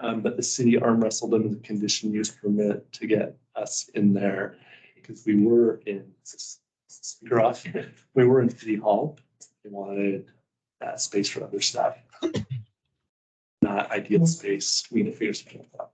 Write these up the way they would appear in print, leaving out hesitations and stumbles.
but the city arm wrestled them with a conditional use permit to get us in there because we were in speaker off. We were in City Hall. They wanted space for other stuff. Not ideal space. We need to figure something out.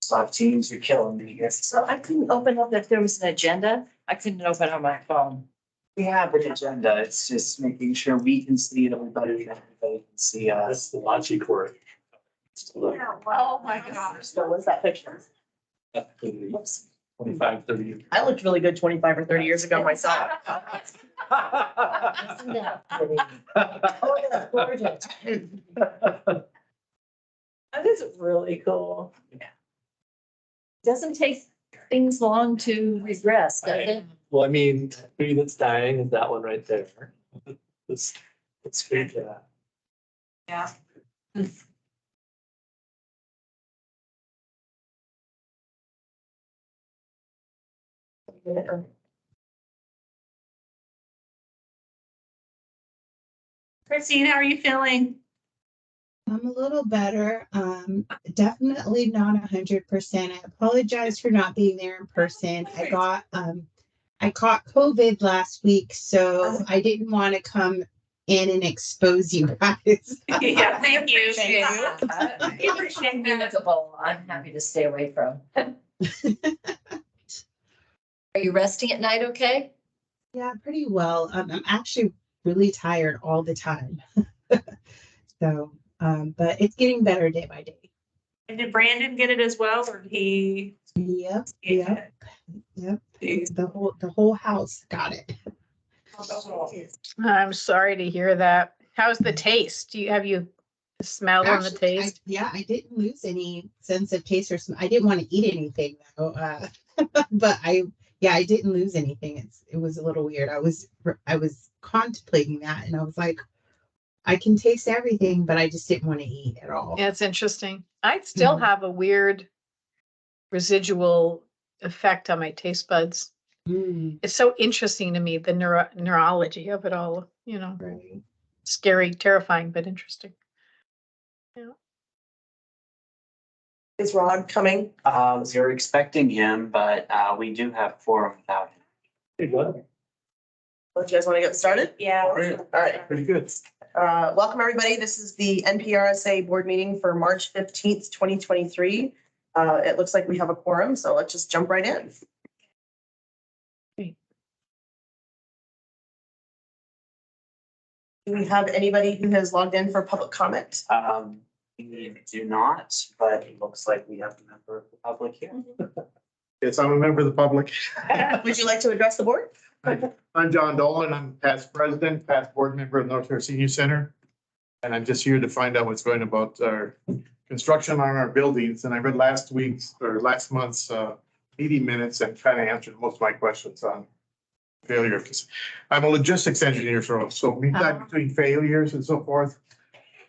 Stop teams, you're killing me, yes. So I couldn't open up if there was an agenda. I couldn't open on my phone. We have an agenda, it's just making sure we can see everybody, and everybody can see us. That's the launching court. Oh my gosh. So what's that picture? 25, 30 years. I looked really good 25 or 30 years ago myself. Isn't that pretty? Oh, that's gorgeous. That is really cool. Doesn't take things long to regress, does it? Well, I mean, tree that's dying is that one right there. Let's figure that. Yeah. Christine, how are you feeling? I'm a little better. Definitely not 100%. I apologize for not being there in person. I caught COVID last week, so I didn't want to come in and expose you guys. Yeah, thank you. Communicable, I'm happy to stay away from. Are you resting at night okay? Yeah, pretty well. I'm actually really tired all the time. So, but it's getting better day by day. And did Brandon get it as well, or he? Yep. The whole house got it. I'm sorry to hear that. How's the taste? Have you smelled on the Actually, taste? I didn't lose any sense of taste or smell. I didn't want to eat anything though. But I didn't lose anything. It was a little weird. I was contemplating that, and I was like, I can taste everything, but I just didn't want to eat at all. Yeah, it's interesting. I still have a weird residual effect on my taste buds. It's so interesting to me, the neurology of it all, Right. scary, terrifying, but interesting. Yeah. Is Rod coming? We're expecting him, but we do have quorum without him. Hey, bud. Well, do you guys want to get started? Yeah. All right. Pretty good. Welcome, everybody. This is the NPRSA board meeting for March 15th, 2023. It looks like we have a quorum, so let's just jump right in. Great. Do we have anybody who has logged in for public comment? We do not, but it looks like we have a member of the public here. Yes, I'm a member of the public. Would you like to address the board? I'm John Dolan. I'm past president, past board member of North Shore Senior Center. And I'm just here to find out what's going about our construction on our buildings. And I read last month's meeting minutes and kind of answered most of my questions on failure. Because I'm a logistics engineer, so meantime between failures and so forth,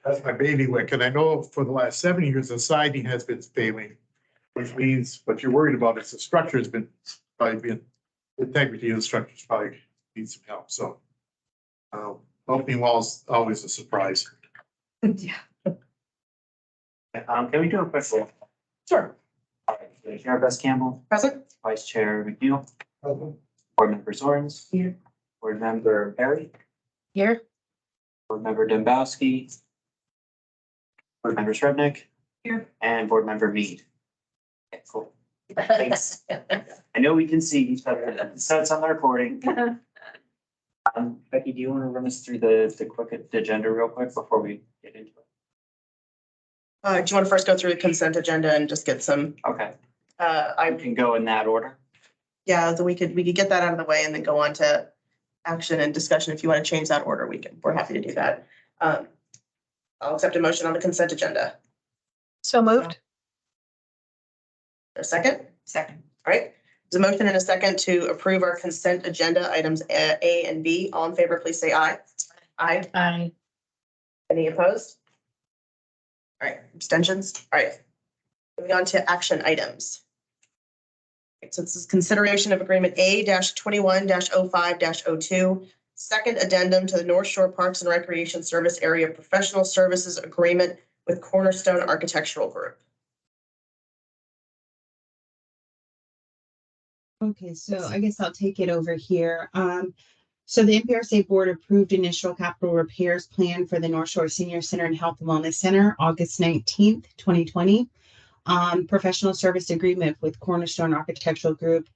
that's my bailiwick. And I know for the last 7 years, the siding has been failing, which means what you're worried about is the structure has been the integrity of the structures probably needs some help. So opening walls always a surprise. Yeah. Can we do a quick roll? Sure. All right, Chair Bess Campbell, Present? Vice Chair McNeil, Board Member Zorns. Here. Board Member Perry, Here? Board Member Dombowski, Board Member Srebnick. Here. And Board Member Mead. Okay, cool. Thanks. I know we can see each other, so it's on the recording. Becky, do you want to run us through the quick agenda real quick before we get into it? Do you want to first go through the consent agenda and just get some, Okay, I we can go in that order. yeah, so we could get that out of the way and then go on to action and discussion. If you want to change that order, we're happy to do that. I'll accept a motion on the consent agenda. So moved? A second? Second. All right. There's a motion and a second to approve our consent agenda items A and B. All in favor, please say aye. Aye. Aye. Any opposed? All right, abstentions? All right. Moving on to action items. So this is consideration of agreement A-21-05-02, second addendum to the North Shore Parks and Recreation Service Area Professional Services Agreement with Cornerstone Architectural Group. Okay, so I guess I'll take it over here. So the NPRSA Board approved initial capital repairs plan for the North Shore Senior Center and Health and Wellness Center, August 19th, 2020. Professional service agreement with Cornerstone Architectural Group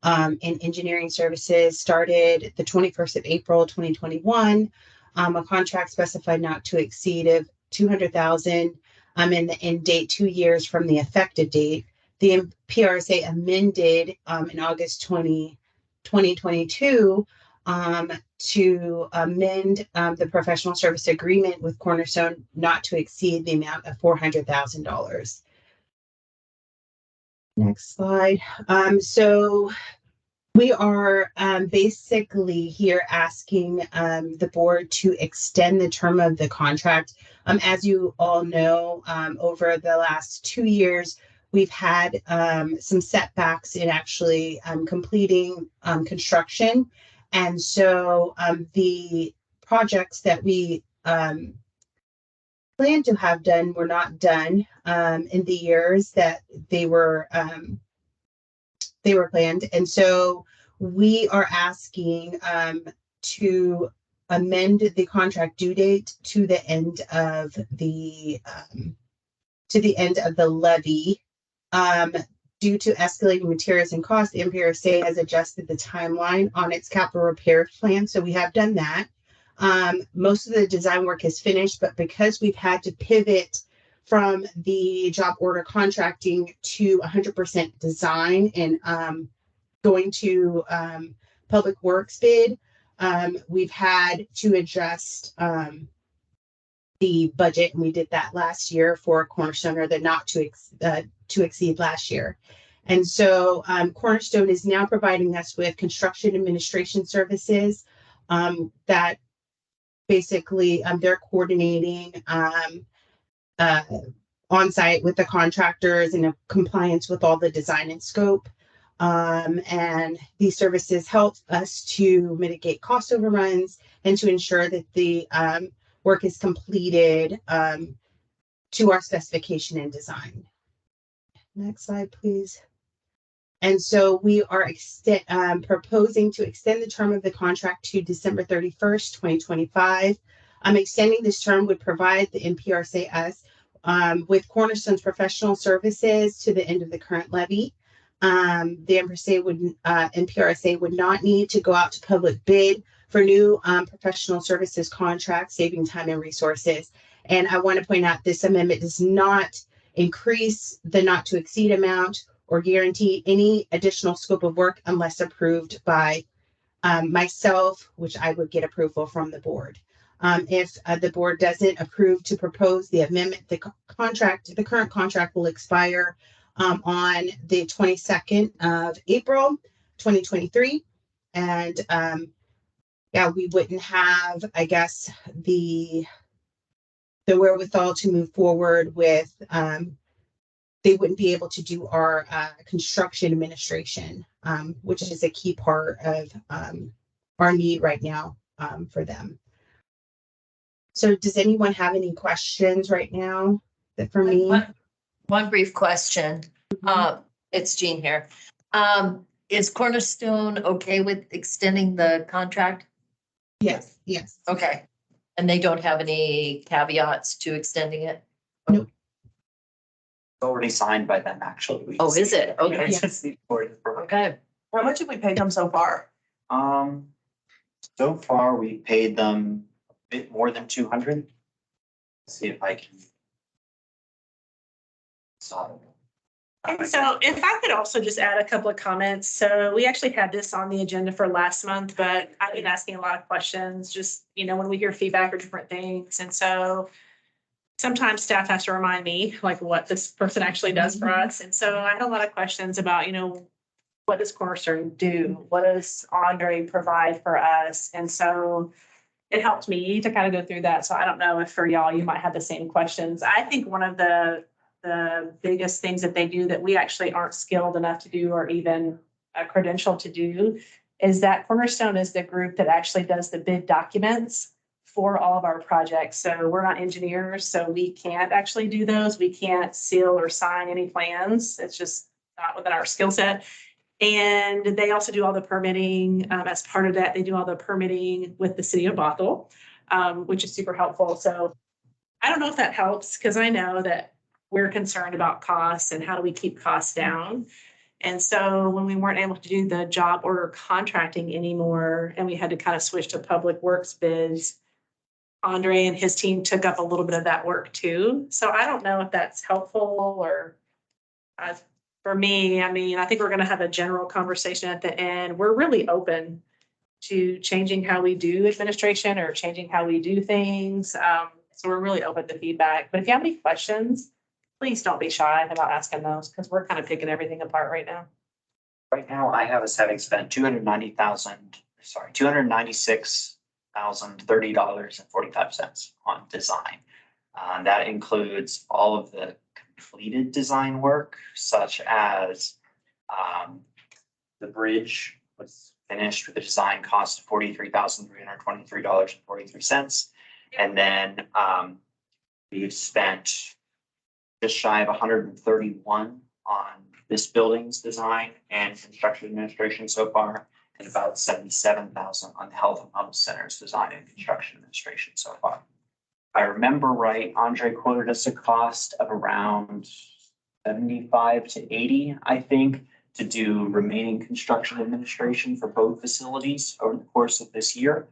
and engineering services started the 21st of April, 2021. A contract specified not to exceed of $200,000 and the end date 2 years from the effective date. The NPRSA amended in August 2022 to amend the professional service agreement with Cornerstone not to exceed the amount of $400,000. Next slide. So we are basically here asking the board to extend the term of the contract. As you all know, over the last 2 years, we've had some setbacks in actually completing construction. And so the projects that we planned to have done were not done in the years that they were planned. And so we are asking to amend the contract due date to the end of the levy. Due to escalating materials and costs, the NPRSA has adjusted the timeline on its capital repair plan. So we have done that. Most of the design work is finished, but because we've had to pivot from the job order contracting to 100% design and going to public works bid, we've had to adjust the budget, and we did that last year for Cornerstone, or the not to exceed last year. And so Cornerstone is now providing us with construction administration services that basically they're coordinating on site with the contractors and in compliance with all the design and scope. And these services help us to mitigate cost overruns and to ensure that the work is completed to our specification and design. Next slide, please. And so we are proposing to extend the term of the contract to December 31st, 2025. Extending this term would provide the NPRSA us with Cornerstone's professional services to the end of the current levy. The NPRSA would not need to go out to public bid for new professional services contracts, saving time and resources. And I want to point out this amendment does not increase the not to exceed amount or guarantee any additional scope of work unless approved by myself, which I would get approval from the board. If the board doesn't approve to propose the amendment, the current contract will expire on the 22nd of April, 2023. And we wouldn't have, I guess, the wherewithal to move forward with, they wouldn't be able to do our construction administration, which is a key part of our need right now for them. So does anyone have any questions right now that for me? One brief question. It's Jean here. Is Cornerstone okay with extending the contract? Yes. Okay. And they don't have any caveats to extending it? Nope. Already signed by them, actually. We Oh, just- is it? Okay. It's just the board. Okay. How much have we paid them so far? So far, we paid them a bit more than 200. See if I can. And so if I could also just add a couple of comments. So we actually had this on the agenda for last month, but I've been asking a lot of questions, just, when we hear feedback or different things. And so sometimes staff has to remind me like what this person actually does for us. And so I had a lot of questions about, what does Cornerstone do? What does Andre provide for us? And so it helped me to kind of go through that. So I don't know if for y'all, you might have the same questions. I think one of the the biggest things that they do that we actually aren't skilled enough to do or even a credential to do is that Cornerstone is the group that actually does the bid documents for all of our projects. So we're not engineers, so we can't actually do those. We can't seal or sign any plans. It's just not within our skill set. And they also do all the permitting. As part of that, they do all the permitting with the city of Bothell, which is super helpful. So I don't know if that helps because I know that we're concerned about costs and how do we keep costs down. And so when we weren't able to do the job order contracting anymore, and we had to kind of switch to public works bids, Andre and his team took up a little bit of that work too. So I don't know if that's helpful or for me, I mean, I think we're going to have a general conversation at the end. We're really open to changing how we do administration or changing how we do things. So we're really open to feedback. But if you have any questions, please don't be shy about asking those because we're kind of picking everything apart right now. Right now, I have us having spent $296,030.45 on design. That includes all of the completed design work, such as the bridge was finished with a design cost of $43,323.43. And then we've spent just shy of 131 on this building's design and construction administration so far, and about 77,000 on the Health and Wellness Center's design and construction administration so far. If I remember right, Andre quoted us a cost of around 75 to 80, I think, to do remaining construction administration for both facilities over the course of this year.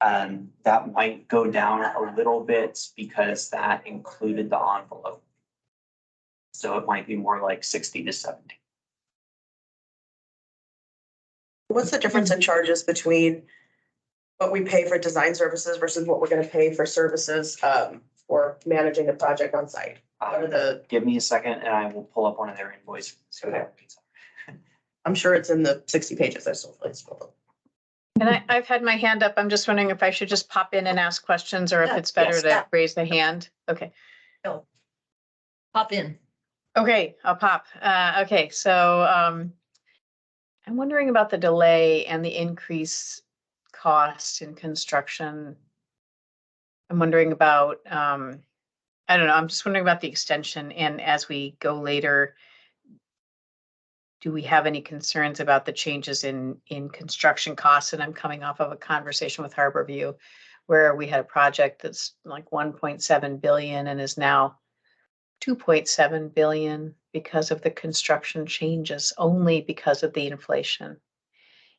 That might go down a little bit because that included the envelope. So it might be more like 60 to 70. What's the difference in charges between what we pay for design services versus what we're gonna pay for services for managing the project on site? What are the, Give me a second and I will pull up one of their invoices. I'm sure it's in the 60 pages I still. And I've had my hand up. I'm just wondering if I should just pop in and ask questions or if it's better Yes. to raise the hand. Okay. Pop in. Okay, I'll pop. Okay, so I'm wondering about the delay and the increased cost in construction. I'm wondering about, I don't know, I'm just wondering about the extension, and as we go later, do we have any concerns about the changes in construction costs? And I'm coming off of a conversation with Harborview where we had a project that's like 1.7 billion and is now 2.7 billion because of the construction changes, only because of the inflation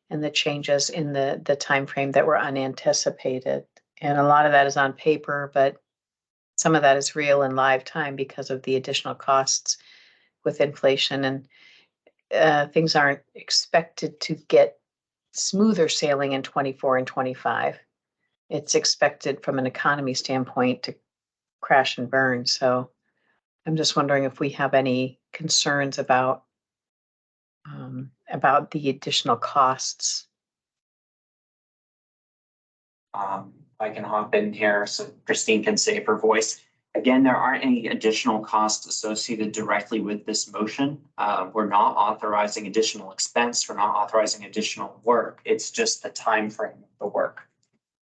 and the changes in the time frame that were unanticipated. And a lot of that is on paper, but some of that is real in live time because of the additional costs with inflation. And things aren't expected to get smoother sailing in 24 and 25. It's expected from an economy standpoint to crash and burn. So I'm just wondering if we have any concerns about the additional costs. I can hop in here so Christine can save her voice. Again, there aren't any additional costs associated directly with this motion. We're not authorizing additional expense. We're not authorizing additional work. It's just the time frame of the work.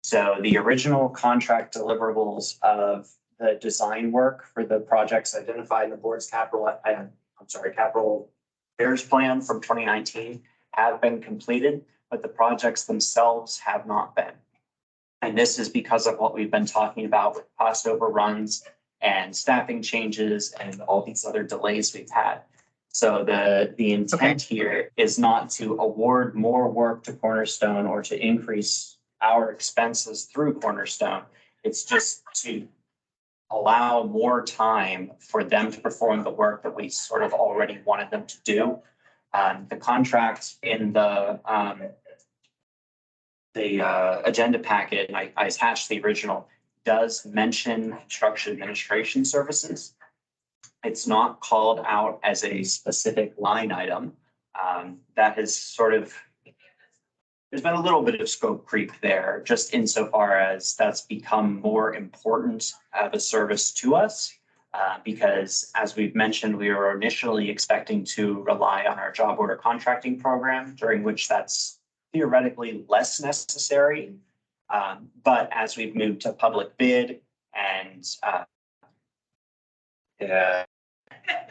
So the original contract deliverables of the design work for the projects identified in the board's capital affairs plan from 2019 have been completed, but the projects themselves have not been. And this is because of what we've been talking about with cost overruns and staffing changes and all these other delays we've had. So the intent here is not to award more work to Cornerstone or to increase our expenses through Cornerstone. It's just to allow more time for them to perform the work that we sort of already wanted them to do. The contract in the agenda packet, and I attached the original, does mention construction administration services. It's not called out as a specific line item. That has sort of, there's been a little bit of scope creep there, just insofar as that's become more important of a service to us. Because as we've mentioned, we were initially expecting to rely on our job order contracting program, during which that's theoretically less necessary. But as we've moved to public bid and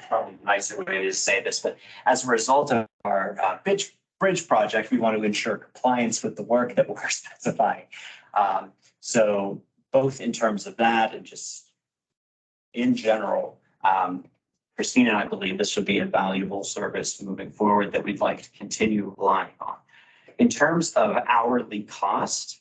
probably a nicer way to say this, but as a result of our bridge project, we want to ensure compliance with the work that we're specifying. So both in terms of that and just in general, Christine and I believe this would be a valuable service moving forward that we'd like to continue relying on. In terms of hourly cost,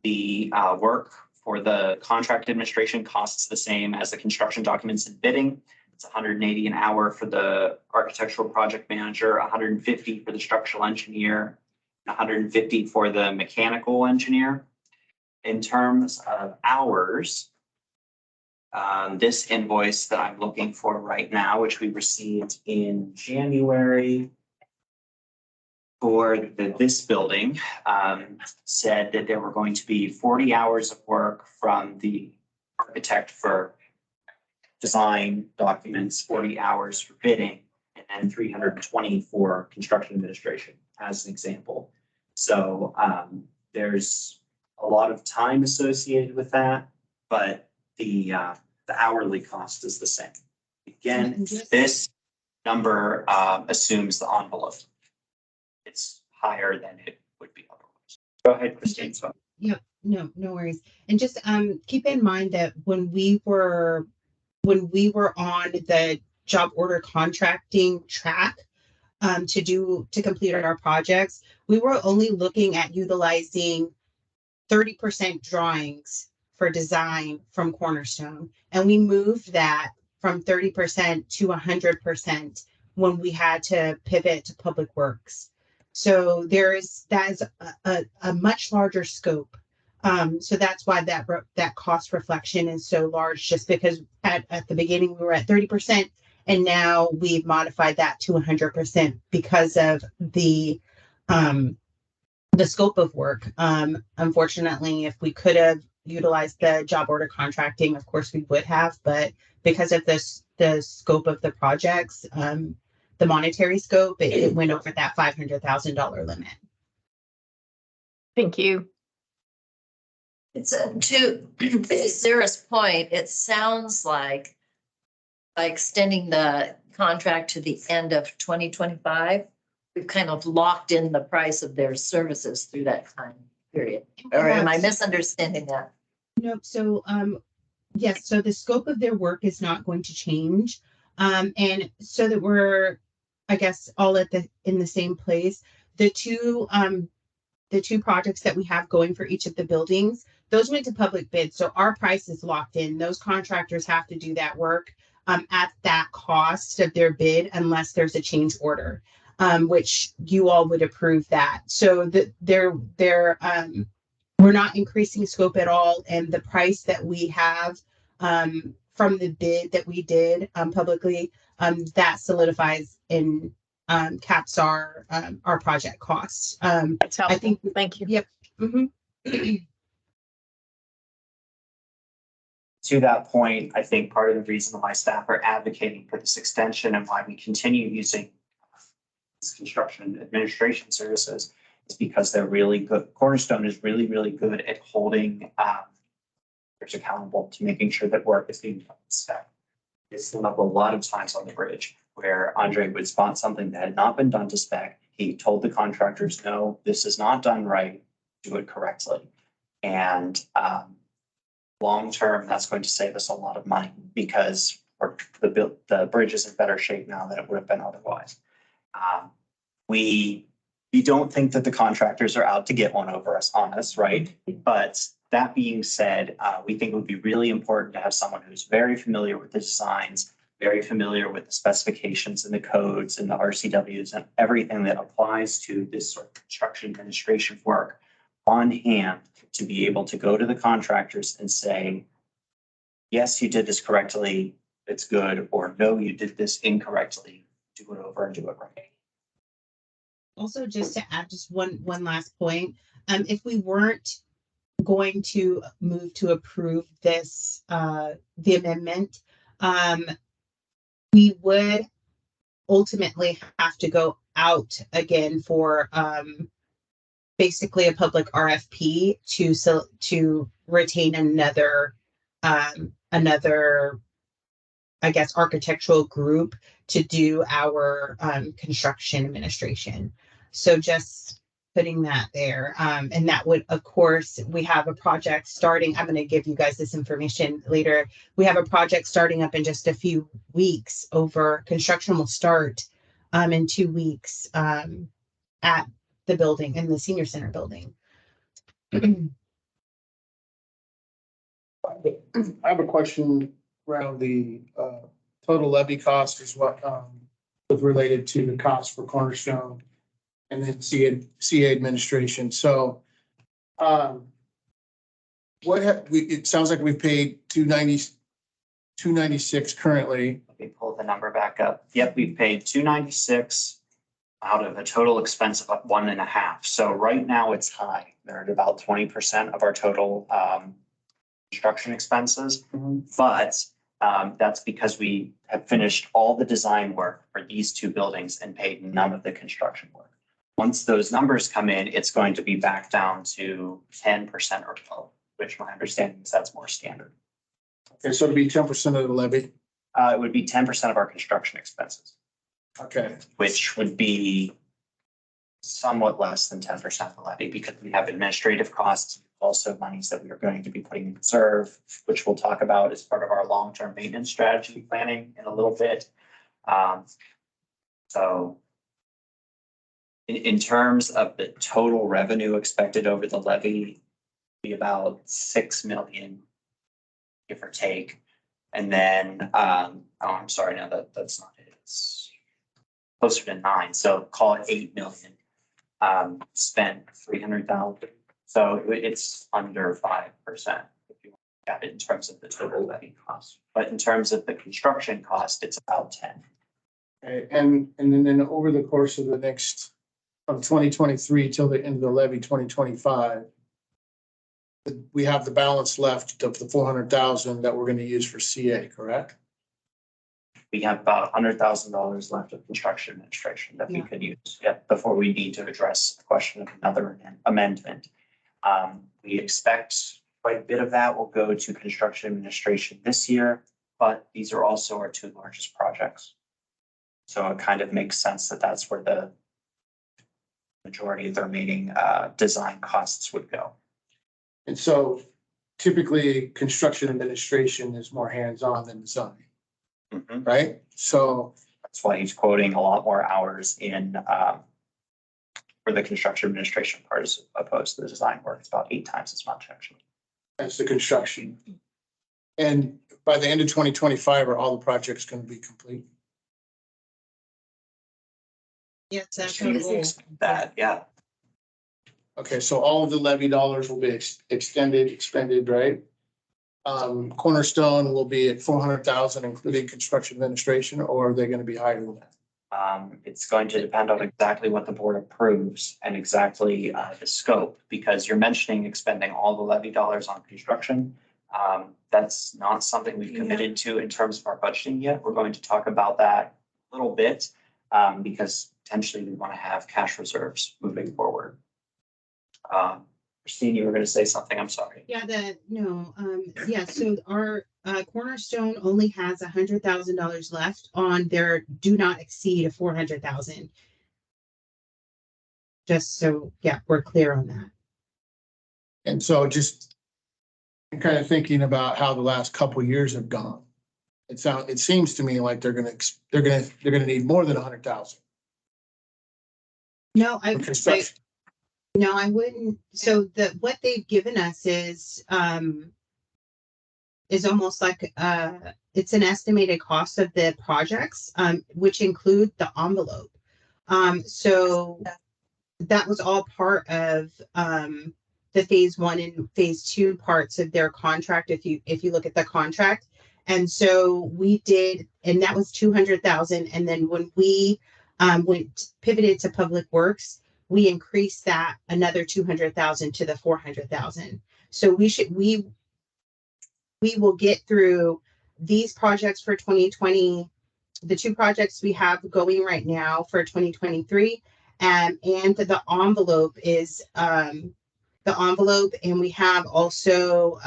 the work for the contract administration costs the same as the construction documents and bidding. It's 180 an hour for the architectural project manager, 150 for the structural engineer, 150 for the mechanical engineer. In terms of hours, this invoice that I'm looking for right now, which we received in January for this building, said that there were going to be 40 hours of work from the architect for design documents, 40 hours for bidding, and then 320 for construction administration, as an example. So there's a lot of time associated with that, but the hourly cost is the same. Again, this number assumes the envelope. It's higher than it would be otherwise. Go ahead, Christine. So. Yeah, no worries. And just keep in mind that when we were on the job order contracting track to complete our projects, we were only looking at utilizing 30% drawings for design from Cornerstone. And we moved that from 30% to 100% when we had to pivot to Public Works. So that is a much larger scope. So that's why that cost reflection is so large, just because at the beginning we were at 30% and now we've modified that to 100% because of the scope of work. Unfortunately, if we could have utilized the job order contracting, of course we would have, but because of the scope of the projects, the monetary scope, it went over that $500,000 limit. Thank you. It's to Sarah's point, it sounds like by extending the contract to the end of 2025, we've kind of locked in the price of their services through that time period. Or am I misunderstanding that? Nope. So, yes, so the scope of their work is not going to change. And so that we're, I guess, all in the same place. The two projects that we have going for each of the buildings, those went to public bid. So our price is locked in. Those contractors have to do that work at that cost of their bid unless there's a change order, which you all would approve that. So we're not increasing scope at all. And the price that we have from the bid that we did publicly, that solidifies and caps our project costs. That's helpful. I think. Thank you. Yep. Mm-hmm. To that point, I think part of the reason why staff are advocating for this extension and why we continue using these construction administration services is because they're really good. Cornerstone is really, really good at holding accountable to making sure that work is being done to spec. It's come up a lot of times on the bridge where Andre would spot something that had not been done to spec. He told the contractors, no, this is not done right, do it correctly. And long term, that's going to save us a lot of money because the bridge is in better shape now than it would have been otherwise. We don't think that the contractors are out to get one over on us, right? But that being said, we think it would be really important to have someone who's very familiar with the designs, very familiar with the specifications and the codes and the RCWs and everything that applies to this sort of construction administration work on hand to be able to go to the contractors and say, yes, you did this correctly, it's good, or no, you did this incorrectly, do it over and do it right. Also, just to add just one last point, if we weren't going to move to approve this, the amendment, We would ultimately have to go out again for basically a public RFP to retain another I guess architectural group to do our construction administration. So just putting that there. And that would, of course, we have a project starting. I'm going to give you guys this information later. We have a project starting up in just a few weeks. Over construction will start in 2 weeks at the building, in the senior center building. I have a question around the total levy cost is what was related to the cost for Cornerstone and then CA administration. So it sounds like we paid $296 currently. Let me pull the number back up. Yep, we've paid $296 out of a total expense of $1.5. So right now it's high. They're at about 20% of our total construction expenses. But that's because we have finished all the design work for these two buildings and paid none of the construction work. Once those numbers come in, it's going to be back down to 10% or below, which my understanding is that's more standard. Okay, so it'd be 10% of the levy. It would be 10% of our construction expenses, Okay, which would be somewhat less than 10% of the levy because we have administrative costs, also monies that we are going to be putting in reserve, which we'll talk about as part of our long-term maintenance strategy planning in a little bit. So in terms of the total revenue expected over the levy, be about 6 million, give or take. And then, I'm sorry, no, that's not it. It's closer to 9. So call it 8 million. Spent 300,000. So it's under 5% if you look at it in terms of the total levy cost. But in terms of the construction cost, it's about 10. okay. And then over the course of the next, from 2023 till the end of the levy 2025, we have the balance left of the 400,000 that we're going to use for CA, correct? We have about $100,000 left of construction administration that we could use before we need to address the question of another amendment. We expect quite a bit of that will go to construction administration this year, but these are also our two largest projects. So it kind of makes sense that that's where the majority of the remaining design costs would go. And so typically construction administration is more hands-on than design, right? So that's why he's quoting a lot more hours in for the construction administration part as opposed to the design work. It's about 8 times as much actually. that's the construction. And by the end of 2025, are all the projects going to be complete? Yes, that's That, yeah. Okay, so all of the levy dollars will be expended, right? Cornerstone will be at 400,000, including construction administration, or are they going to be higher than that? It's going to depend on exactly what the board approves and exactly the scope, because you're mentioning expending all the levy dollars on construction. That's not something we've committed to in terms of our budgeting yet. We're going to talk about that a little bit because potentially we want to have cash reserves moving forward. Christine, you were going to say something. I'm sorry. Yeah, so our Cornerstone only has $100,000 left on their do not exceed of 400,000. Just so, we're clear on that. And so just I'm kind of thinking about how the last couple of years have gone. It seems to me like they're gonna need more than 100,000. No, I wouldn't. So what they've given us is almost like it's an estimated cost of the projects, which include the envelope. So that was all part of the phase 1 and phase 2 parts of their contract. If you look at the contract, and so we did, and that was 200,000. And then when we pivoted to public works, we increased that another 200,000 to the 400,000. So we will get through these projects for 2020, the two projects we have going right now for 2023, and the envelope is the envelope, and we have also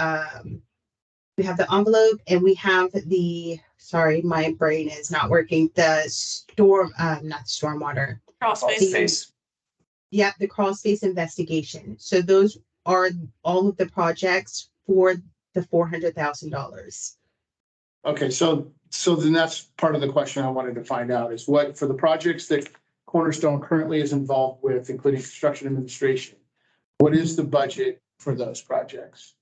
we have the envelope, and we have the, sorry, my brain is not working, the storm, not stormwater. Crawl space. Yeah, the crawl space investigation. So those are all of the projects for the $400,000. Okay, so then that's part of the question I wanted to find out is what, for the projects that Cornerstone currently is involved with, including construction administration, what is the budget for those projects?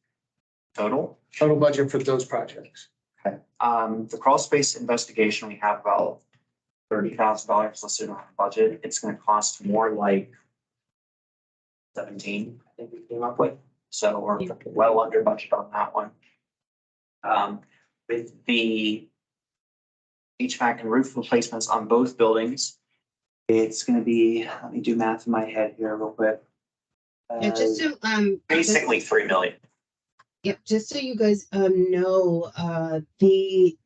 Total. Total budget for those projects? Okay. The crawl space investigation, we have about $30,000 listed on the budget. It's gonna cost more like 17, I think we came up with. So we're well under budget on that one. With the HVAC and roof replacements on both buildings, it's gonna be, let me do math in my head here real quick. Yeah, just so Basically 3 million. Yep, just so you guys know, the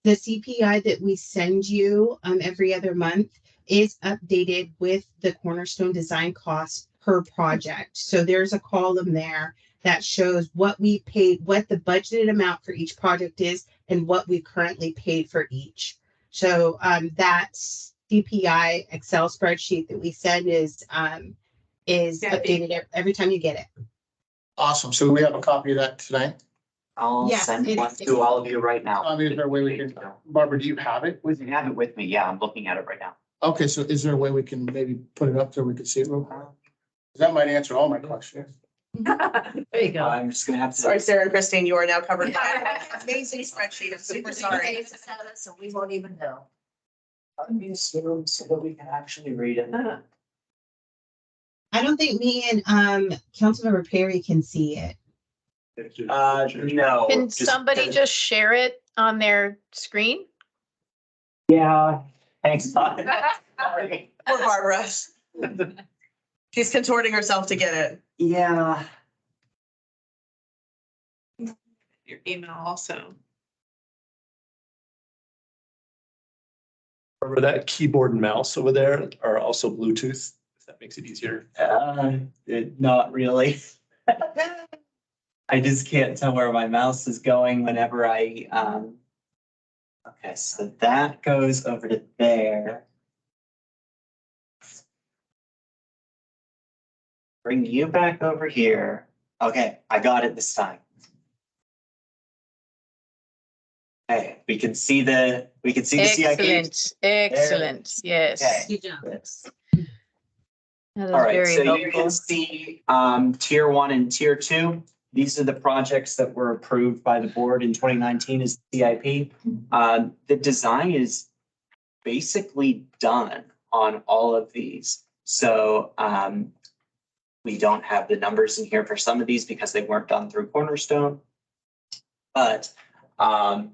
CPI that we send you every other month is updated with the Cornerstone design costs per project. So there's a column there that shows what we paid, what the budgeted amount for each project is, and what we currently paid for each. So that CPI Excel spreadsheet that we send is updated every time you get it. Awesome. So we have a copy of that tonight? I'll Yes, send it- one to all of you right now. I mean, is there a way we can, Barbara, do you have it with You you? have it with me. Yeah, I'm looking at it right now. Okay, so is there a way we can maybe put it up there, we can see it real quick? That might answer all my questions. There you go. I'm just gonna have to. Sorry, Sarah and Christine, you are now covered by an amazing spreadsheet. I'm super sorry. So we won't even know. Let me assume so that we can actually read it. I don't think me and Councilmember Perry can see it. No. Can somebody just share it on their screen? Yeah, thanks, Todd. Sorry. Poor Barbara. She's contorting herself to get it. Yeah. Your email also. Remember that keyboard and mouse over there are also Bluetooth, if that makes it easier. Not really. I just can't tell where my mouse is going whenever I, okay, so that goes over to there. Bring you back over here. Okay, I got it this time. Okay, we can see the CIP. Excellent, yes. Okay. Good job. That is All right, very so you helpful. can see tier 1 and tier 2. These are the projects that were approved by the board in 2019 as CIP. The design is basically done on all of these. So we don't have the numbers in here for some of these because they weren't done through Cornerstone. But all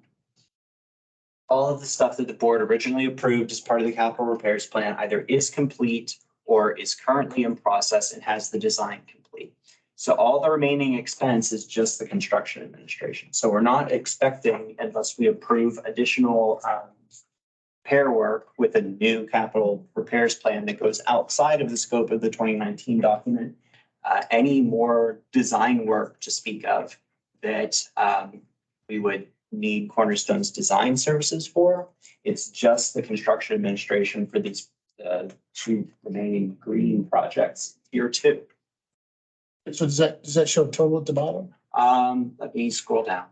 of the stuff that the board originally approved as part of the capital repairs plan either is complete or is currently in process and has the design complete. So all the remaining expense is just the construction administration. So we're not expecting, unless we approve additional repair work with a new capital repairs plan that goes outside of the scope of the 2019 document, any more design work to speak of that we would need Cornerstone's design services for. It's just the construction administration for these two remaining green projects, tier 2. So does that show total at the bottom? Let me scroll down.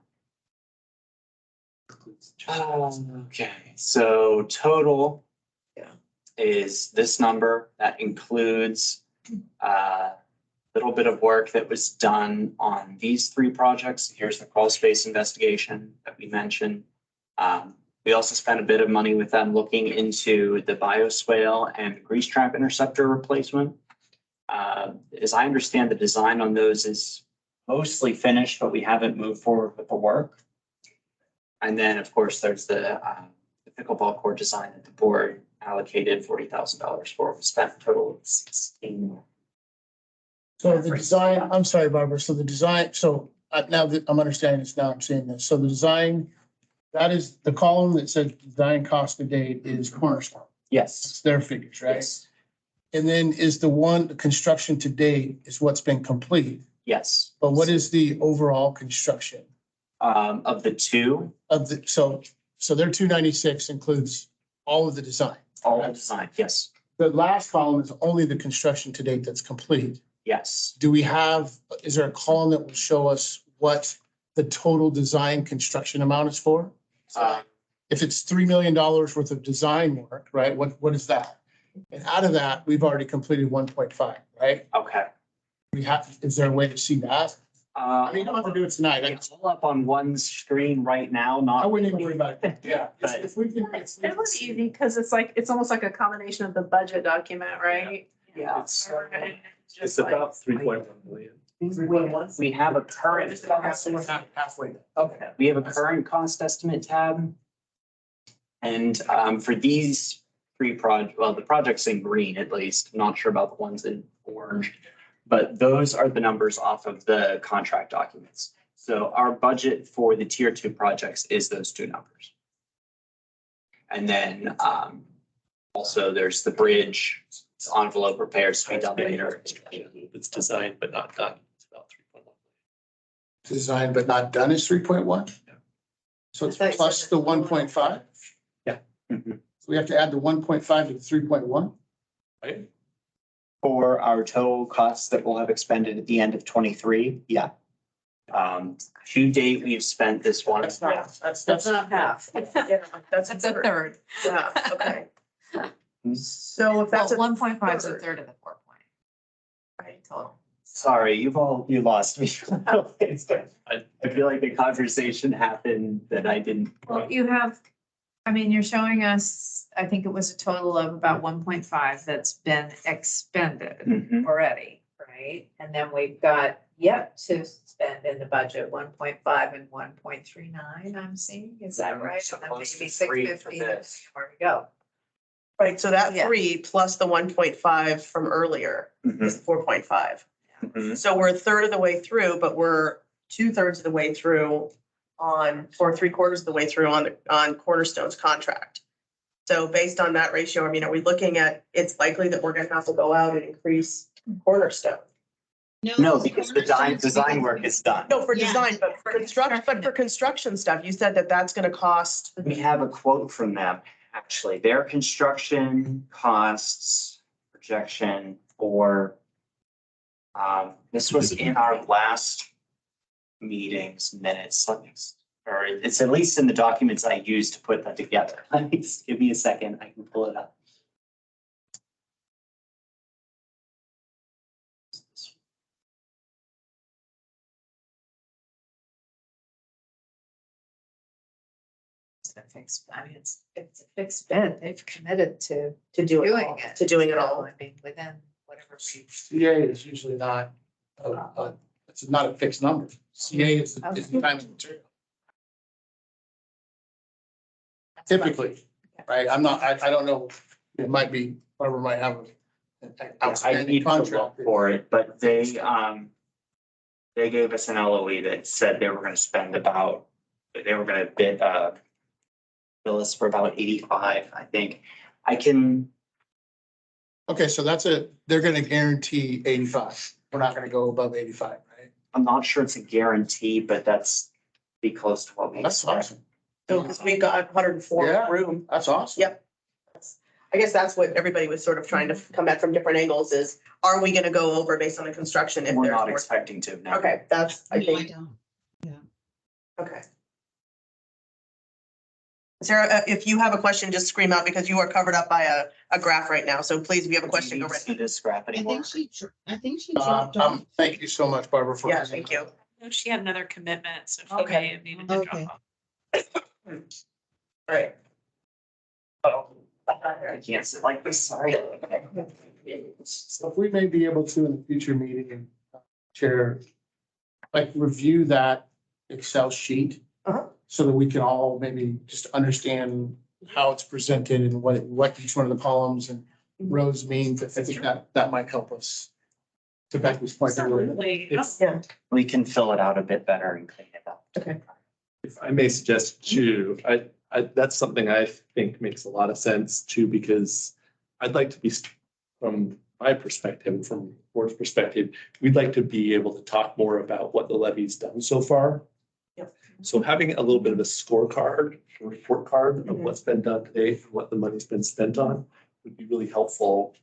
Okay, so total is this number. That includes a little bit of work that was done on these 3 projects. Here's the crawl space investigation that we mentioned. We also spent a bit of money with them looking into the bioswale and grease trap interceptor replacement. As I understand, the design on those is mostly finished, but we haven't moved forward with the work. And then, of course, there's the pickleball court design that the board allocated $40,000 for. We spent a total of 16. So the design, I'm sorry, Barbara, so the design, so now that I'm understanding this, now I'm seeing this. So the design that is the column that says design cost to date is Cornerstone. Yes. It's their figures, right? Yes. And then is the construction to date is what's been complete. Yes. But what is the overall construction Of the two, of the, so their 296 includes all of the design. all the design, yes, The last column is only the construction to date that's complete. yes. Do we have, is there a column that will show us what the total design construction amount is for? Uh, If it's $3 million worth of design work, right, what is that? And out of that, we've already completed 1.5, right? Okay. We have, is there a way to see that? I mean, you don't have to do it tonight. It's all up on one screen right now, I not. wouldn't even worry about it. Yeah. But- If we can. It was easy because it's like, it's almost like a combination of the budget document, right? Yeah. It's Just about 3.1 million. We have a current, So we're halfway. Okay. we have a current cost estimate tab. And for these the projects in green at least, I'm not sure about the ones in orange. But those are the numbers off of the contract documents. So our budget for the tier 2 projects is those two numbers. And then also there's the bridge, envelope repairs, speed up later. It's designed but not done. It's about 3.1 million. Designed but not done is 3.1? So it's I thought you plus said the 1.5? Mhm. So we have to add the 1.5 to the 3.1? Right? For our total costs that we'll have expended at the end of 23, yeah. To date, we've spent this one. That's not, That's not half. yeah, that's That's a third. Yeah, okay. So if that's Well, a 1.5 is a third. third of the 4 point. Right, total. Sorry, you lost me. I feel like the conversation happened that I didn't. Well, you have, I mean, you're showing us, I think it was a total of about 1.5 that's been expended Mhm. already, right? And then we've got yet to spend in the budget 1.5 and 1.39, I'm seeing, is that right? And then Supposed to maybe 3 for 650, this. where we go. Right, so that Yeah. 3 plus the 1.5 from earlier Mhm. is 4.5. Mhm. So we're a third of the way through, but we're 2/3 of the way through or 3/4 of the way through on Cornerstone's contract. So based on that ratio, I mean, are we looking at, it's likely that we're gonna have to go out and increase Cornerstone? No, because the design work is done. No, for Yeah. design, but for construction stuff, you said that that's gonna cost. We have a quote from them, actually, their construction costs projection for. This was in our last meetings minutes, or it's at least in the documents I used to put that together. Just give me a second, I can pull it up. It's a fixed, I mean, it's a fixed bid. They've committed to To do it doing all, it. to doing it So, all. I mean, within whatever we. CA is usually not, it's not a fixed number. CA is the time and material. Typically, right? I don't know, it might be, whoever might have an I outstanding need to look contract. for it, but they gave us an LOE that said they were gonna spend about, they were gonna bill us for about 85, I think. I can, Okay, so they're gonna guarantee 85. We're not gonna go above 85, right? I'm not sure it's a guarantee, but that's be close to what we That's expect. awesome. So, because we've got 104 Yeah. room. That's awesome. Yep. I guess that's what everybody was sort of trying to come at from different angles is, are we gonna go over based on the construction if We're there's not more? expecting to, no. Okay, that's, I No, I think, don't. okay. Sarah, if you have a question, just scream out because you are covered up by a graph right now. So please, if you have a question, go right. See this graph I anymore? think she dropped off. Thank you so much, Barbara, for. Yeah, thank you. No, she had another commitment, so she Okay. may have needed to Okay. drop off. Right. Oh, I can't sit like this, sorry. So if we may be able to in the future meeting, Chair, like review that Excel sheet. Uh-huh. So that we can all maybe just understand how it's presented and what each one of the columns and rows means. I think that might help us. To Becky's point. Absolutely. It's- Yeah. We can fill it out a bit better and clean it up. Okay. If I may suggest too, that's something I think makes a lot of sense too, because I'd like to be, from my perspective, from board's perspective, we'd like to be able to talk more about what the levy's done so far. Yep. So having a little bit of a scorecard, a report card of what's been done today, and what the money's been spent on, would be really helpful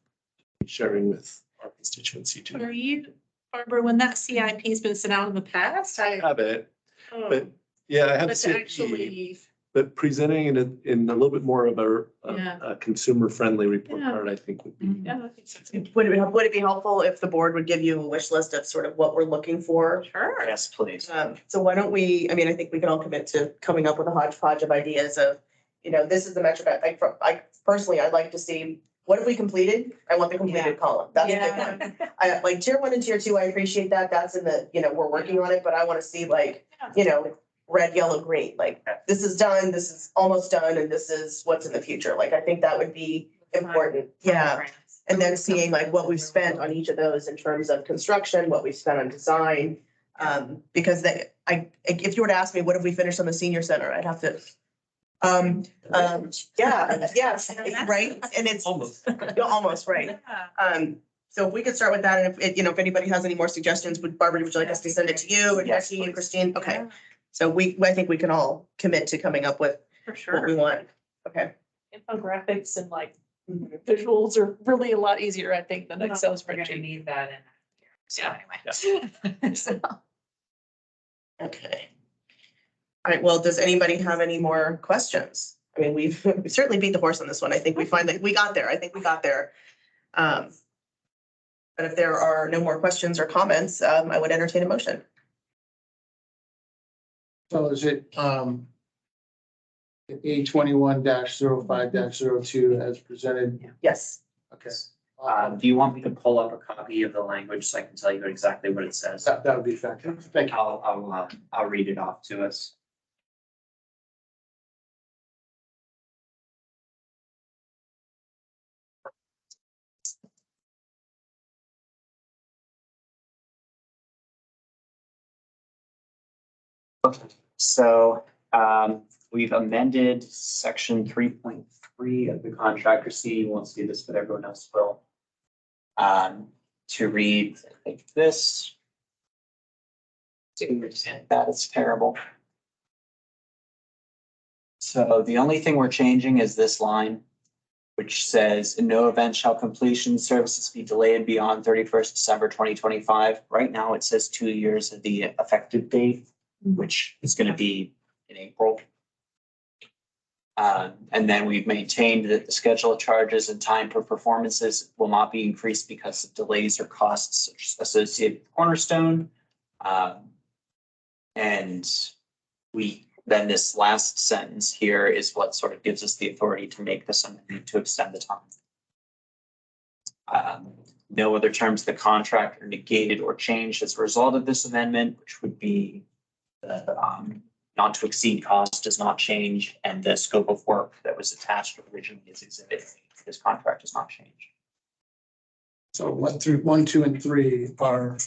sharing with our constituency Are too. you, Barbara, when that CIP has been sent out in the past? I have it, Oh, but yeah, I have but to to say, actually, but presenting it in a little bit more of Yeah. a consumer-friendly report Yeah. card, I think would be. yeah, I think so too. Would it be helpful if the board would give you a wish list of sort of what we're looking for? Sure. Yes, please. So why don't we, I mean, I think we can all commit to coming up with a hodgepodge of ideas of, this is the metric, I personally, I'd like to see, what have we completed? I want the completed column. That's a good one. I like tier 1 and tier 2, I appreciate that. That's in the, we're working on it, but I want to see like, red, yellow, green, like this is done, this is almost done, and this is what's in the future. Like, I think that would be important. Yeah. And then seeing like what we've spent on each of those in terms of construction, what we've spent on design. Because if you were to ask me, what have we finished on the senior center, I'd have to. Yes, right, and it's Almost. almost right. So if we could start with that, and if anybody has any more suggestions, Barbara, would you like us to send it to you and Yes, Becky and please. Christine? Okay, so I think we can all commit to coming up with For what we sure. want. Okay. Infographics and like visuals are really a lot easier, I think, than Excel We're gonna spreadsheet. need that in. So Yeah. anyway. So, Okay. All right, well, does anybody have any more questions? I mean, we've certainly beat the horse on this one. I think we find that we got there. I think we got there. But if there are no more questions or comments, I would entertain a motion. So is it, A21-05-02 as presented? Yes. Okay. Do you want me to pull up a copy of the language so I can tell you exactly what it says? That would be fantastic. Thank you. I'll read it off to us. So we've amended section 3.3 of the contract. See, you won't see this, but everyone else will. To read like this. That is terrible. So the only thing we're changing is this line, which says, in no event shall completion services be delayed beyond 31st December 2025. Right now, it says 2 years of the effective date, which is going to be in April. And then we've maintained that the schedule of charges and time for performances will not be increased because of delays or costs associated with Cornerstone. And then this last sentence here is what sort of gives us the authority to make this amendment to extend the time. No other terms of the contract are negated or changed as a result of this amendment, which would be the not to exceed cost does not change, and the scope of work that was attached originally as exhibit A to this contract does not change. So 1, 2, and 3 are,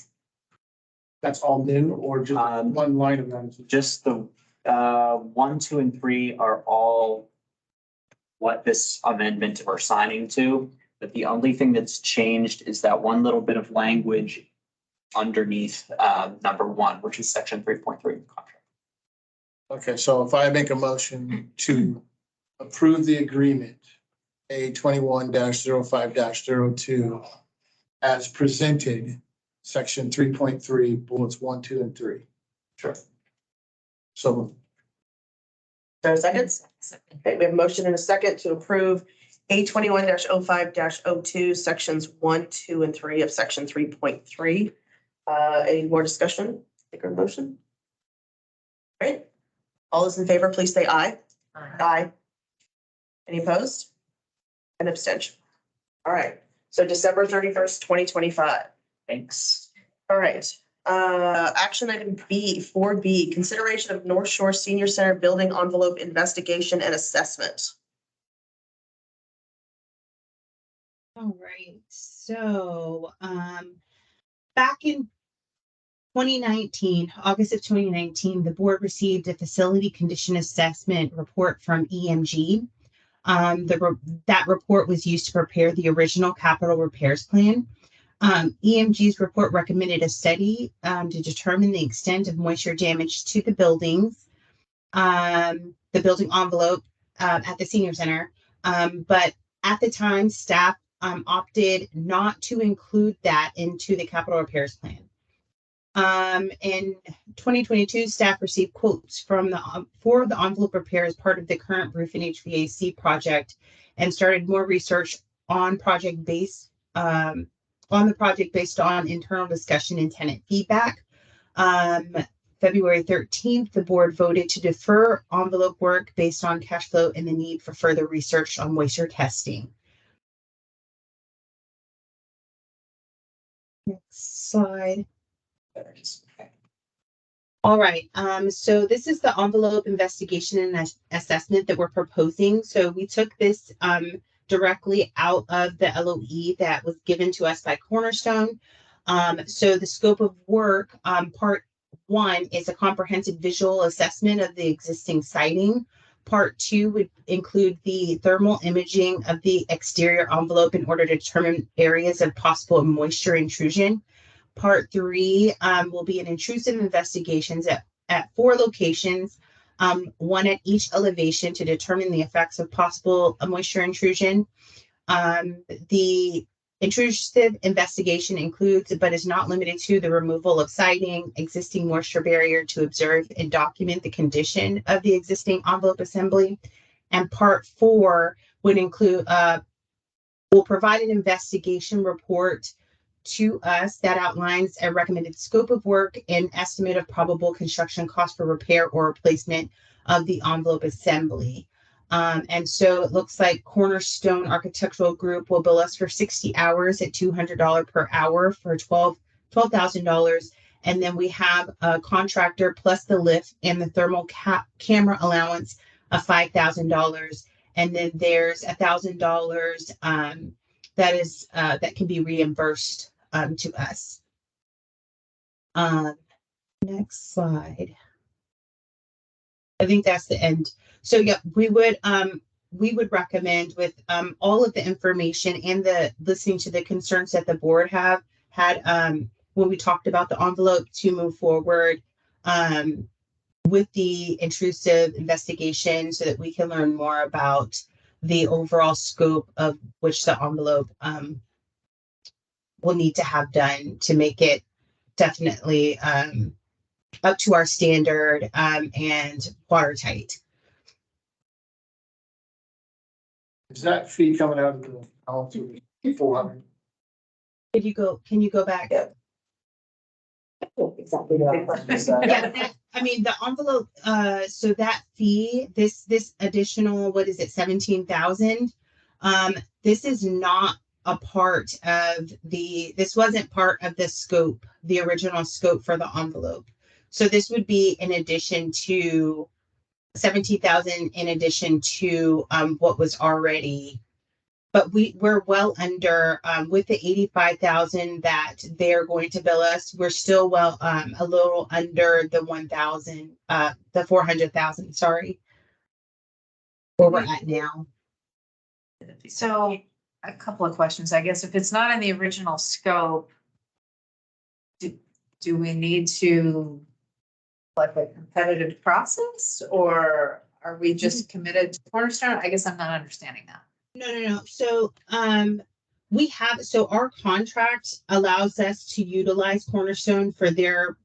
that's all new, or just one line of them? Just the 1, 2, and 3 are all what this amendment we're signing to, but the only thing that's changed is that one little bit of language underneath number 1, which is section 3.3 of the contract. Okay, so if I make a motion to approve the agreement, A21-05-02, as presented, section 3.3, bullets 1, 2, and 3. Sure. So So seconds? Okay, we have a motion and a second to approve A21-05-02, sections 1, 2, and 3 of section 3.3. Any more discussion? Take a motion? All right. All those in favor, please say aye. Aye. Any opposed? An abstention. All right, so December 31st, 2025. Thanks. All right, action item B, 4B, consideration of North Shore Senior Center building envelope investigation and assessment. All right, so back in August of 2019, the board received a facility condition assessment report from EMG. That report was used to prepare the original capital repairs plan. EMG's report recommended a study to determine the extent of moisture damage to the buildings, the building envelope at the senior center. But at the time, staff opted not to include that into the capital repairs plan. In 2022, staff received quotes for the envelope repair as part of the current roof and HVAC project, and started more research on the project based on internal discussion and tenant feedback. February 13th, the board voted to defer envelope work based on cash flow and the need for further research on moisture testing. Next slide. All right, so this is the envelope investigation and assessment that we're proposing. So we took this directly out of the LOE that was given to us by Cornerstone. So the scope of work, part 1 is a comprehensive visual assessment of the existing siding. Part 2 would include the thermal imaging of the exterior envelope in order to determine areas of possible moisture intrusion. Part 3 will be an intrusive investigations at 4 locations, 1 at each elevation to determine the effects of possible moisture intrusion. The intrusive investigation includes, but is not limited to, the removal of siding, existing moisture barrier to observe and document the condition of the existing envelope assembly. And part 4 would include, will provide an investigation report to us that outlines a recommended scope of work and estimate of probable construction cost for repair or replacement of the envelope assembly. And so it looks like Cornerstone Architectural Group will bill us for 60 hours at $200 per hour for $12,000. And then we have a contractor plus the lift and the thermal camera allowance of $5,000. And then there's $1,000 that can be reimbursed to us. Next slide. I think that's the end. So yeah, we would recommend, with all of the information and the listening to the concerns that the board had when we talked about the envelope, to move forward with the intrusive investigation so that we can learn more about the overall scope of which the envelope will need to have done to make it definitely up to our standard and watertight. Is that fee coming out of the policy 400? Can you go back? Yeah. Exactly. Yeah, I mean, the envelope, so that fee, this additional, what is it, 17,000? This is not a part of this wasn't part of the scope, the original scope for the envelope. So this would be in addition to 17,000, in addition to what was already, but we're well under with the 85,000 that they're going to bill us. We're still well a little under the 1,000, the 400,000. Sorry, where we're at now. So a couple of questions, I guess. If it's not in the original scope, do we need to like a competitive process, or are we just committed to Cornerstone? I guess I'm not understanding that. No. So our contract allows us to utilize Cornerstone for their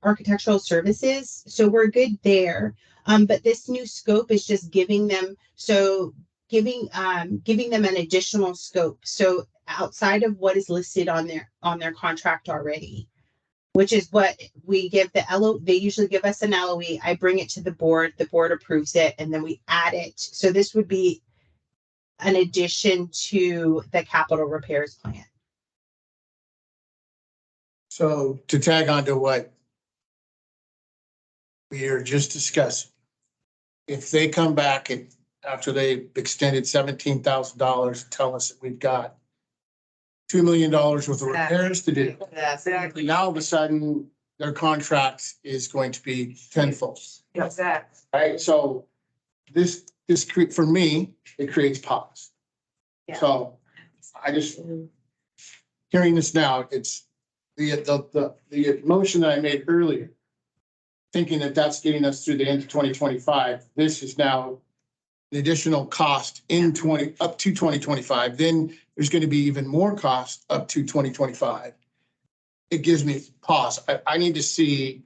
architectural services. So we're good there. But this new scope is just giving them an additional scope. So outside of what is listed on their contract already, which is what we give the LOE. They usually give us an LOE. I bring it to the board approves it, and then we add it. So this would be an addition to the capital repairs plan. So to tag on to what we are just discussing, if they come back after they extended $17,000, tell us that we've got $2 million worth of repairs to do. Exactly. Now all of a sudden, their contract is going to be tenfold, Exactly. right? So this, for me, it creates pause. Yeah. So I just, hearing this now, it's the motion that I made earlier, thinking that that's getting us through the end of 2025. This is now the additional cost in up to 2025. Then there's going to be even more cost up to 2025. It gives me pause. I need to see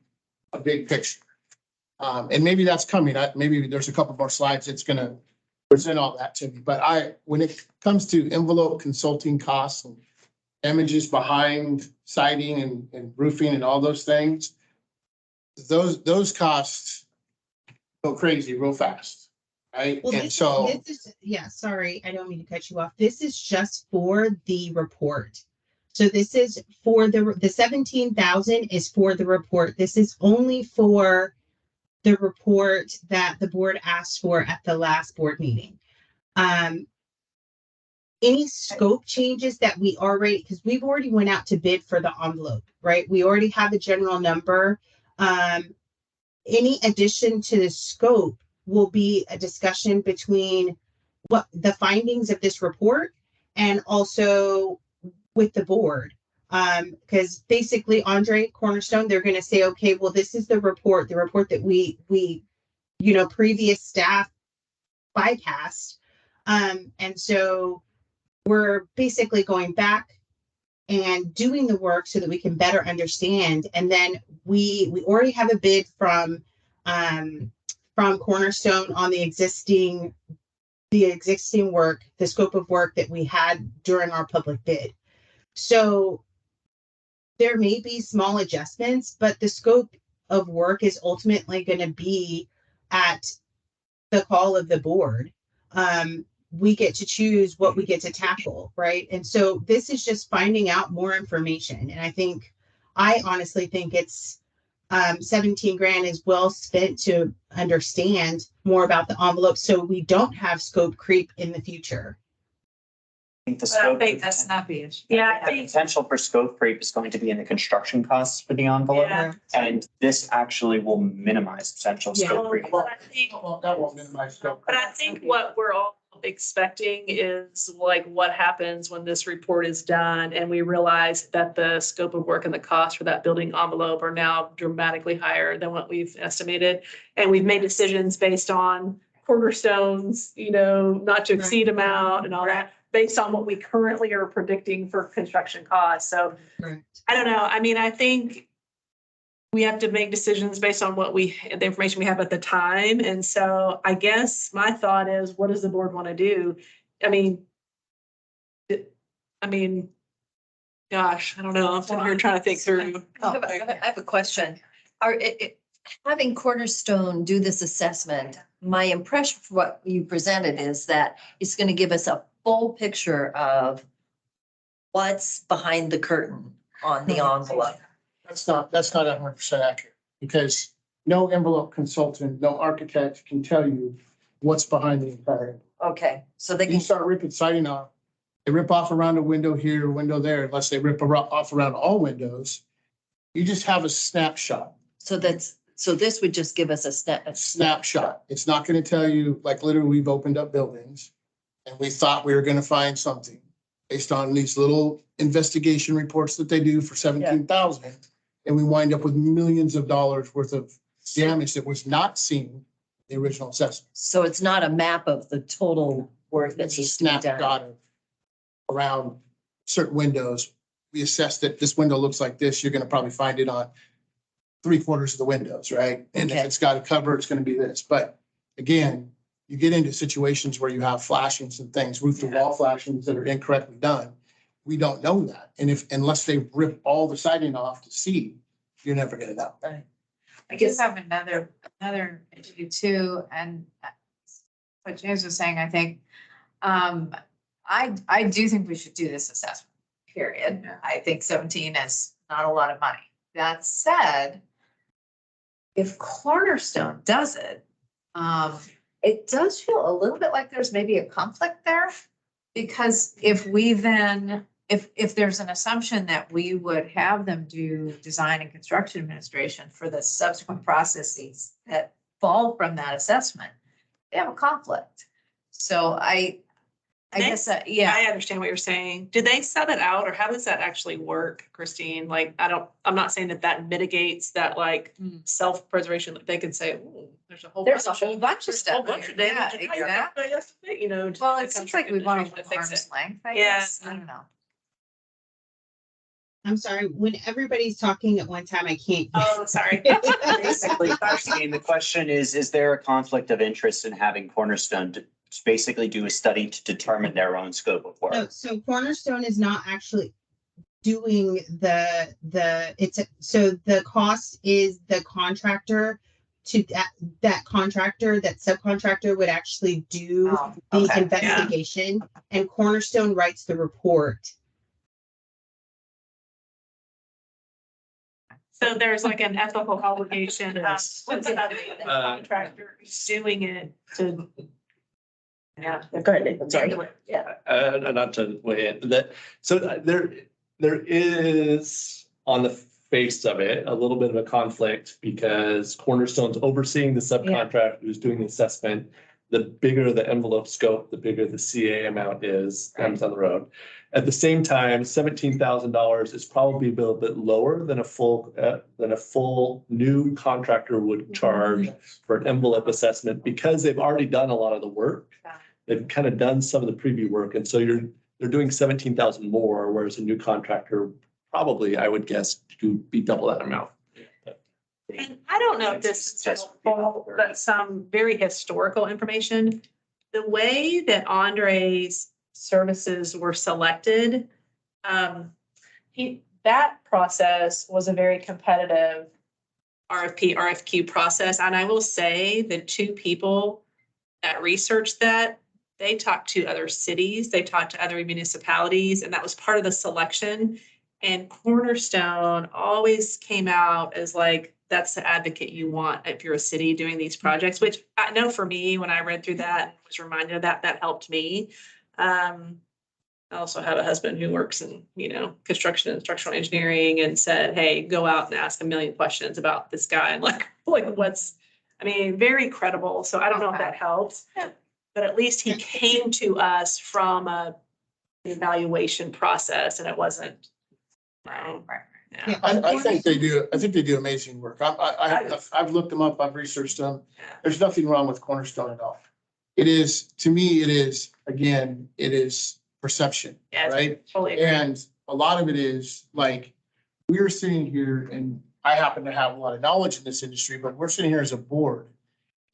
a big picture. And maybe that's coming. Maybe there's a couple more slides that's going to present all that to me. But when it comes to envelope consulting costs and damages behind siding and roofing and all those things, those costs go crazy real fast, right? Well, And so this is, yeah, sorry, I don't mean to cut you off. This is just for the report. So this is for the 17,000 is for the report. This is only for the report that the board asked for at the last board meeting. Any scope changes that we already, because we've already went out to bid for the envelope, right? We already have a general number. Any addition to the scope will be a discussion between what the findings of this report and also with the board. Because basically Andre Cornerstone, they're going to say, okay, well, this is the report that we, previous staff bypassed. And so we're basically going back and doing the work so that we can better understand. And then we already have a bid from Cornerstone on the existing work, the scope of work that we had during our public bid. So there may be small adjustments, but the scope of work is ultimately going to be at the call of the board. We get to choose what we get to tackle, right? And so this is just finding out more information. And I honestly think it's 17 grand is well spent to understand more about the envelope so we don't have scope creep in the future. I think the But I scope. think that's not the issue. Yeah, I The think, potential for scope creep is going to be in the construction costs for the envelope. yeah. And this actually will minimize potential Yeah. scope creep. But I think, that won't minimize scope. but I think what we're all expecting is like what happens when this report is done and we realize that the scope of work and the cost for that building envelope are now dramatically higher than what we've estimated. And we've made decisions based on Cornerstone's, not to exceed amount and all that, based on what we currently are predicting for construction costs. So Right. I don't know. I mean, I think we have to make decisions based on the information we have at the time. And so I guess my thought is, what does the board want to do? I mean, gosh, I don't know. I'm sitting here trying to think through. I have a question. Having Cornerstone do this assessment, my impression for what you presented is that it's going to give us a full picture of what's behind the curtain on the envelope. That's not 100% accurate because no envelope consultant, no architect can tell you what's behind the entire. Okay, so they You can, start ripping siding off. They rip off around a window here, window there, unless they rip off around all windows. You just have a snapshot. so this would just give us a Snapshot. It's not going to tell you, like literally we've opened up buildings and we thought we were going to find something based on these little investigation reports that they do for 17,000. And we wind up with millions of dollars worth of damage that was not seen in the original assessment. So it's not a map of the total work that It's a needs to be done. snapshot of around certain windows. We assessed that this window looks like this. You're going to probably find it on 3/4 of the windows, right? And if Okay. it's got a cover, it's going to be this. But again, you get into situations where you have flashings and things, roof to wall flashings that are incorrectly done. We don't know that. And unless they rip all the siding off to see, you're never going to know. I guess I have another issue too, and what James was saying, I think, I do think we should do this assessment, period. I think 17 is not a lot of money. That said, if Cornerstone does it, it does feel a little bit like there's maybe a conflict there. Because if we then if there's an assumption that we would have them do design and construction administration for the subsequent processes that fall from that assessment, they have a conflict. So I guess, yeah. I understand what you're saying. Do they sub it out or how does that actually work, Christine? Like, I'm not saying that mitigates that like self-preservation, that they could say, "Ooh, there's a whole There's a whole bunch of there's a whole stuff bunch of there. damage." Yeah, and I have to- I have to, you know. Well, to it seems come like we want to to fix arm's it. length, I Yeah. guess. I don't know. I'm sorry, when everybody's talking at one time, I can't. Oh, sorry. Basically, Christine, the question is there a conflict of interest in having Cornerstone to basically do a study to determine their own scope of No, work? so Cornerstone is not actually doing so the cost is the contractor to that contractor, that subcontractor would actually do Oh, the okay. investigation, and Cornerstone writes the report. So there's like an ethical obligation of Yes. the contractor who's doing it to. Yeah. Go ahead, Nick, I'm sorry. Yeah. Not to weigh in, there is on the face of it, a little bit of a conflict because Cornerstone's overseeing the subcontractor who's doing the assessment. The bigger the envelope scope, the bigger the CA amount is, comes on the road. At the same time, $17,000 is probably a little bit lower than a full new contractor would charge for an envelope assessment because they've already done a lot of the work. They've kind of done some of the preview work, and so they're doing 17,000 more, whereas a new contractor probably, I would guess, could be double that amount. And I don't know if this is helpful, but some very historical information. The way that Andre's services were selected, that process was a very competitive RFQ process. And I will say the two people that researched that, they talked to other cities, they talked to other municipalities, and that was part of the selection. And Cornerstone always came out as like, that's the advocate you want if you're a city doing these projects, which I know for me, when I read through that and was reminded of that, that helped me. I also have a husband who works in, construction and structural engineering and said, hey, go out and ask a million questions about this guy and like very credible. So I don't know if that helps, but at least he came to us from an evaluation process and it wasn't. Yeah. I think they do amazing work. I've looked them up, I've researched them. There's nothing wrong with Cornerstone at all. It is, to me, it is perception, Yeah, right? totally agree. And a lot of it is like, we're sitting here and I happen to have a lot of knowledge in this industry, but we're sitting here as a board.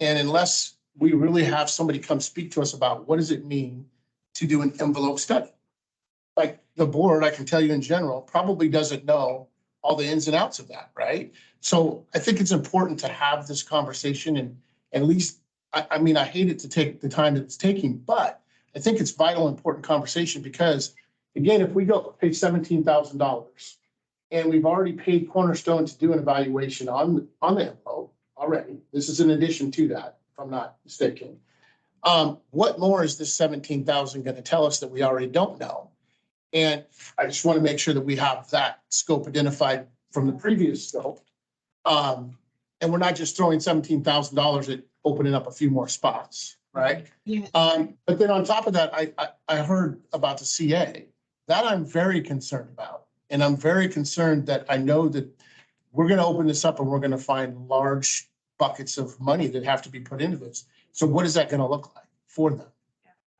And unless we really have somebody come speak to us about what does it mean to do an envelope study? Like the board, I can tell you in general, probably doesn't know all the ins and outs of that, right? So I think it's important to have this conversation and at least, I hate it to take the time that it's taking, but I think it's vital, important conversation because again, if we go pay $17,000 and we've already paid Cornerstone to do an evaluation on the envelope already, this is in addition to that, if I'm not mistaken. What more is this 17,000 going to tell us that we already don't know? And I just want to make sure that we have that scope identified from the previous scope. And we're not just throwing $17,000 at opening up a few more spots, right? Yeah. But then on top of that, I heard about the CA. That I'm very concerned about. And I'm very concerned that I know that we're going to open this up and we're going to find large buckets of money that have to be put into this. So what is that going to look like for them?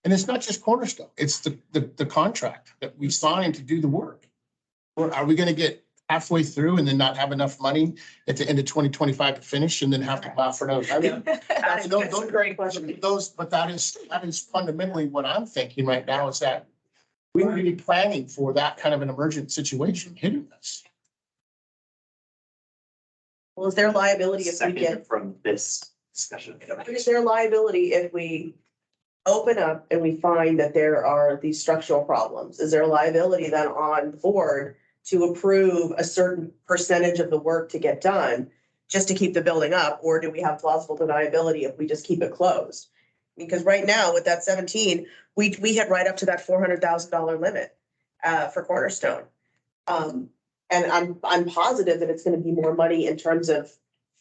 And it's not just Cornerstone, it's the contract that we signed to do the work. Or are we going to get halfway through and then not have enough money at the end of 2025 to finish and then have to file for another? I mean, That's a great question. but that is fundamentally what I'm thinking right now is that we need to be planning for that kind of an emergent situation hitting us. Well, is there liability if we get, Second from this discussion. is there liability if we open up and we find that there are these structural problems? Is there liability then on the board to approve a certain percentage of the work to get done just to keep the building up? Or do we have plausible deniability if we just keep it closed? Because right now with that 17, we had right up to that $400,000 limit. for Cornerstone. And I'm positive that it's gonna be more money in terms of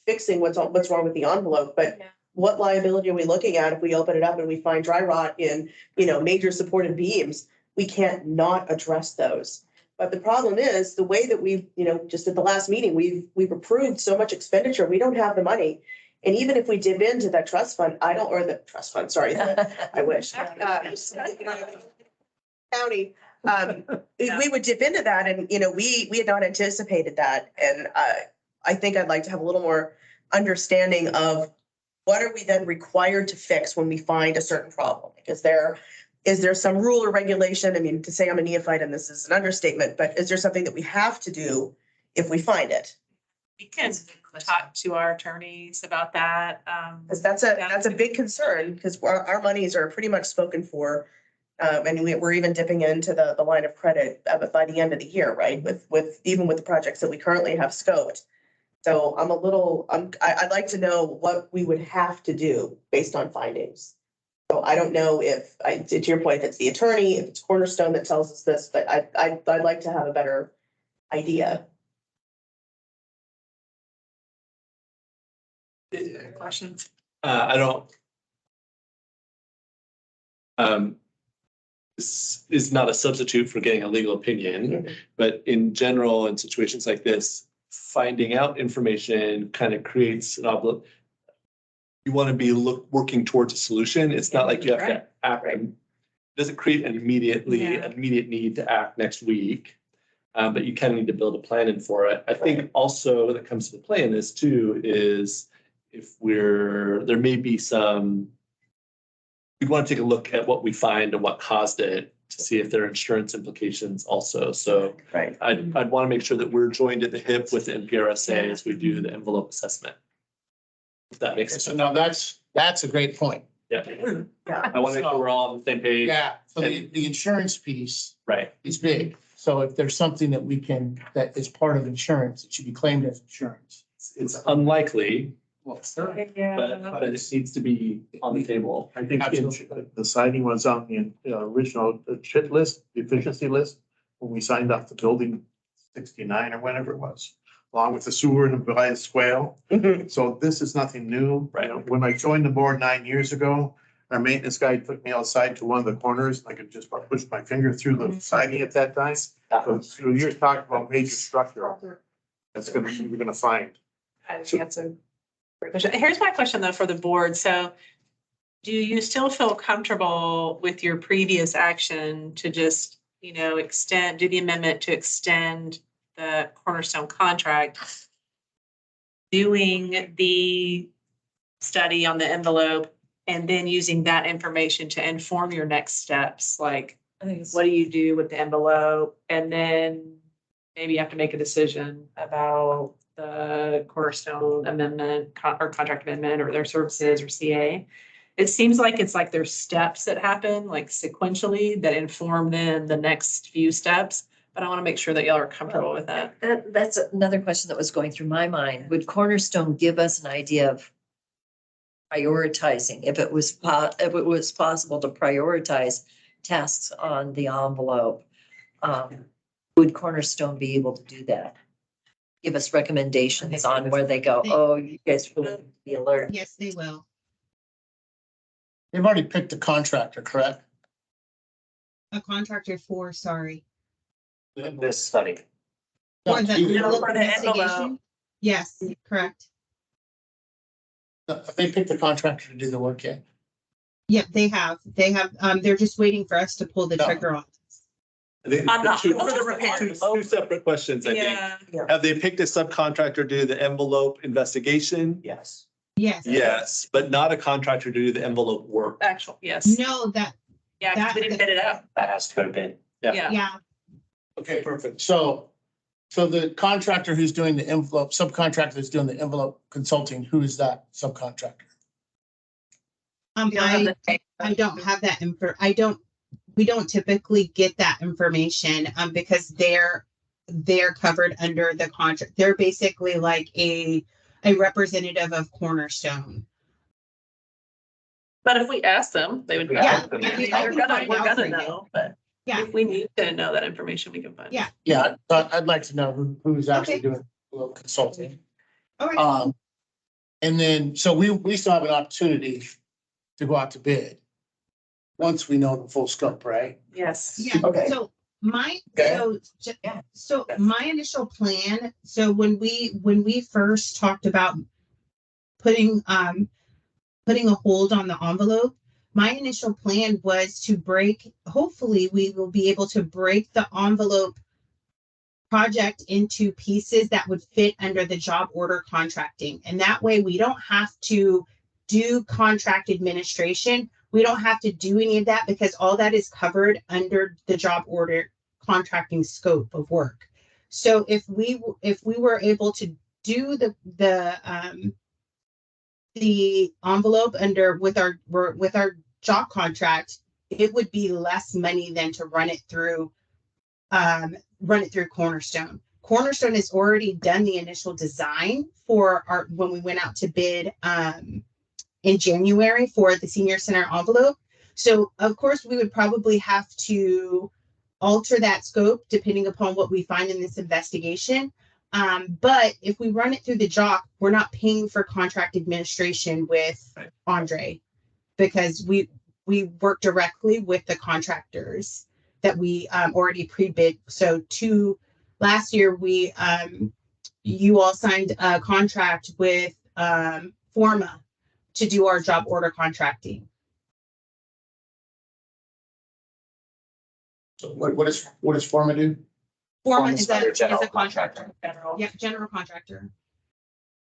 fixing what's wrong with the envelope, but what liability are we looking at if we open it up and we find dry rot in, major supported beams? We can't not address those. But the problem is the way that we've, just at the last meeting, we've approved so much expenditure, we don't have the money. And even if we dip into that trust fund, or the trust fund, sorry, I wish. County, we would dip into that and, we had not anticipated that. And I think I'd like to have a little more understanding of what are we then required to fix when we find a certain problem? Is there some rule or regulation? I mean, to say I'm a neophyte and this is an understatement, but is there something that we have to do if we find it? We can talk to our attorneys about that. Because that's a big concern, because our monies are pretty much spoken for. And we're even dipping into the line of credit by the end of the year, right? Even with the projects that we currently have scoped. So I'd like to know what we would have to do based on findings. So I don't know if, to your point, if it's the attorney, if it's Cornerstone that tells us this, but I'd like to have a better idea. Questions? I don't. This is not a substitute for getting a legal opinion, but in general, in situations like this, finding out information kind of creates an you want to be working towards a solution. It's not like you have to act. It doesn't create an immediate need to act next week, but you kind of need to build a plan in for it. I think also that comes to play in this too is if there may be we'd want to take a look at what we find and what caused it to see if there are insurance implications also. So I'd want to make sure that we're joined at the hip with the NPRSA as we do the envelope assessment. If that makes sense. So now that's a great point. Yeah. I want to make sure we're all on the same page. Yeah, so the insurance piece Right. is big. So if there's something that is part of insurance, it should be claimed as insurance. It's unlikely, Well, but it needs to be on the table. I think Absolutely. the siding was on the original chit list, the efficiency list, when we signed off the building 69 or whatever it was, along with the sewer and the swale. So this is nothing new. Right. When I joined the board 9 years ago, our maintenance guy took me outside to one of the corners. I could just push my finger through the siding at that time. So you're talking about major structure. We're gonna find. I think that's a great question. Here's my question though for the board. So do you still feel comfortable with your previous action to just, do the amendment to extend the Cornerstone contract, doing the study on the envelope, and then using that information to inform your next steps? Like, what do you do with the envelope? And then maybe you have to make a decision about the Cornerstone amendment or contract amendment or their services or CA. It seems like it's like there's steps that happen like sequentially that inform then the next few steps. But I want to make sure that y'all are comfortable with that. That's another question that was going through my mind. Would Cornerstone give us an idea of prioritizing, if it was possible to prioritize tasks on the envelope? Would Cornerstone be able to do that? Give us recommendations on where they go. Oh, you guys really need to be alert. Yes, they will. They've already picked a contractor, correct? A contractor for, sorry. This study. For the envelope for the envelope. investigation? Yes, correct. Have they picked the contractor to do the work yet? Yep, they have. They're just waiting for us to pull the No. trigger on. I think On the- two for the repairs. two separate questions, I think. Have they picked a subcontractor to do the envelope investigation? Yes. Yes. Yes, but not a contractor to do the envelope work. Actual, yes. No, Yeah, 'cause we didn't bid it out. That has to go to bid. yeah, Okay, perfect. So the contractor who's doing the envelope, subcontractor that's doing the envelope consulting, who is that subcontractor? I don't have that we don't typically get that information, because they're covered under the contract. They're basically like a representative of Cornerstone. But if we ask them, they would. Yeah. We're gonna know, but. Yeah. If we need to know that information, we can find. Yeah. Yeah, but I'd like to know who's actually Okay. doing a little consulting. All right. And then, so we still have an opportunity to go out to bid. Once we know the full scope, right? Yes. Yeah, Okay. so my, Okay. so my initial plan, so when we first talked about putting a hold on the envelope, my initial plan was to hopefully we will be able to break the envelope project into pieces that would fit under the job order contracting. And that way we don't have to do contract administration. We don't have to do any of that because all that is covered under the job order contracting scope of work. So if we were able to do the envelope with our job contract, it would be less money than to run it through Cornerstone. Cornerstone has already done the initial design for when we went out to bid in January for the senior center envelope. So of course we would probably have to alter that scope depending upon what we find in this investigation. But if we run it through the JOC, we're not paying for contract administration with Andre because we work directly with the contractors that we already pre-bid. So last year you all signed a contract with Forma to do our job order contracting. So what does Forma do? Forma Forma's is under a general contractor. General. Yeah, general contractor.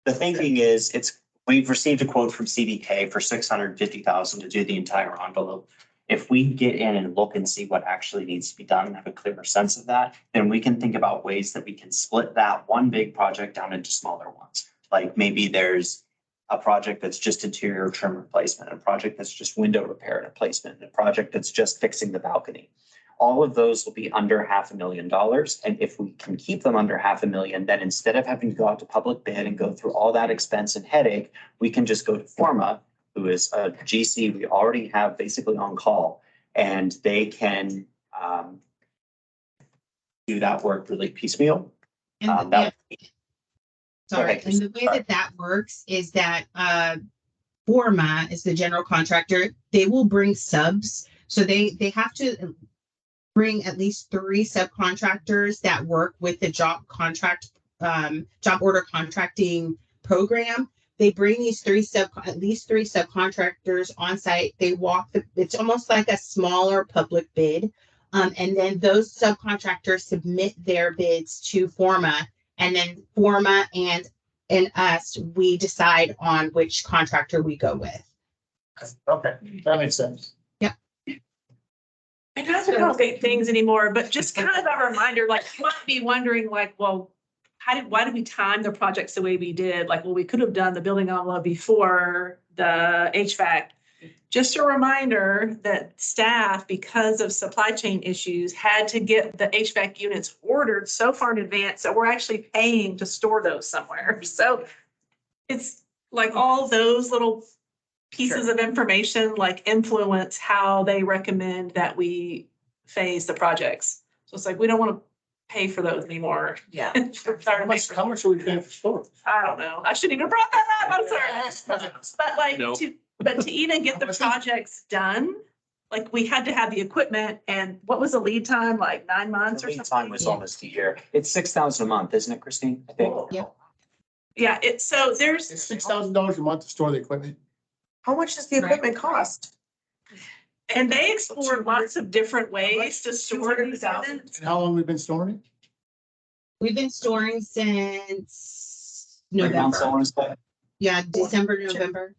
The thinking is, we've received a quote from CDK for $650,000 to do the entire envelope. If we get in and look and see what actually needs to be done and have a clearer sense of that, then we can think about ways that we can split that one big project down into smaller ones. Like maybe there's a project that's just interior trim replacement, a project that's just window repair and replacement, and a project that's just fixing the balcony. All of those will be under $500,000. And if we can keep them under $500,000, then instead of having to go out to public bid and go through all that expense and headache, we can just go to Forma, who is a GC we already have basically on call, and they can do that work really piecemeal. And That sorry, ahead, and the way that works is that Forma is the general contractor. They will bring subs. So they have to bring at least 3 subcontractors that work with the job order contracting program. They bring at least three subcontractors on site. They it's almost like a smaller public bid. And then those subcontractors submit their bids to Forma, and then Forma and us, we decide on which contractor we go with. Okay, that makes sense. I don't complicate things anymore, but just kind of a reminder, like you might be wondering like, well, why did we time the projects the way we did? Like, well, we could have done the building envelope before the HVAC. Just a reminder that staff, because of supply chain issues, had to get the HVAC units ordered so far in advance that we're actually paying to store those somewhere. So it's like all those little pieces of information like influence how they recommend that we phase the projects. So it's like, we don't want to pay for those anymore. Yeah. How much are we paying for storage? I don't know. I shouldn't even brought that up. I'm sorry. But like, No. to even get the projects done, like we had to have the equipment, and what was the lead time? Like 9 months The or lead something? time was almost a year. It's $6,000 a month, isn't it, Christine? I think. Yep. Yeah, so there's. It's $6,000 a month to store the equipment. How much does the equipment cost? And they explored lots of different ways to store these $200,000. And how long we've been storing it? We've been storing since Right now, November. someone's like, Yeah, December, November.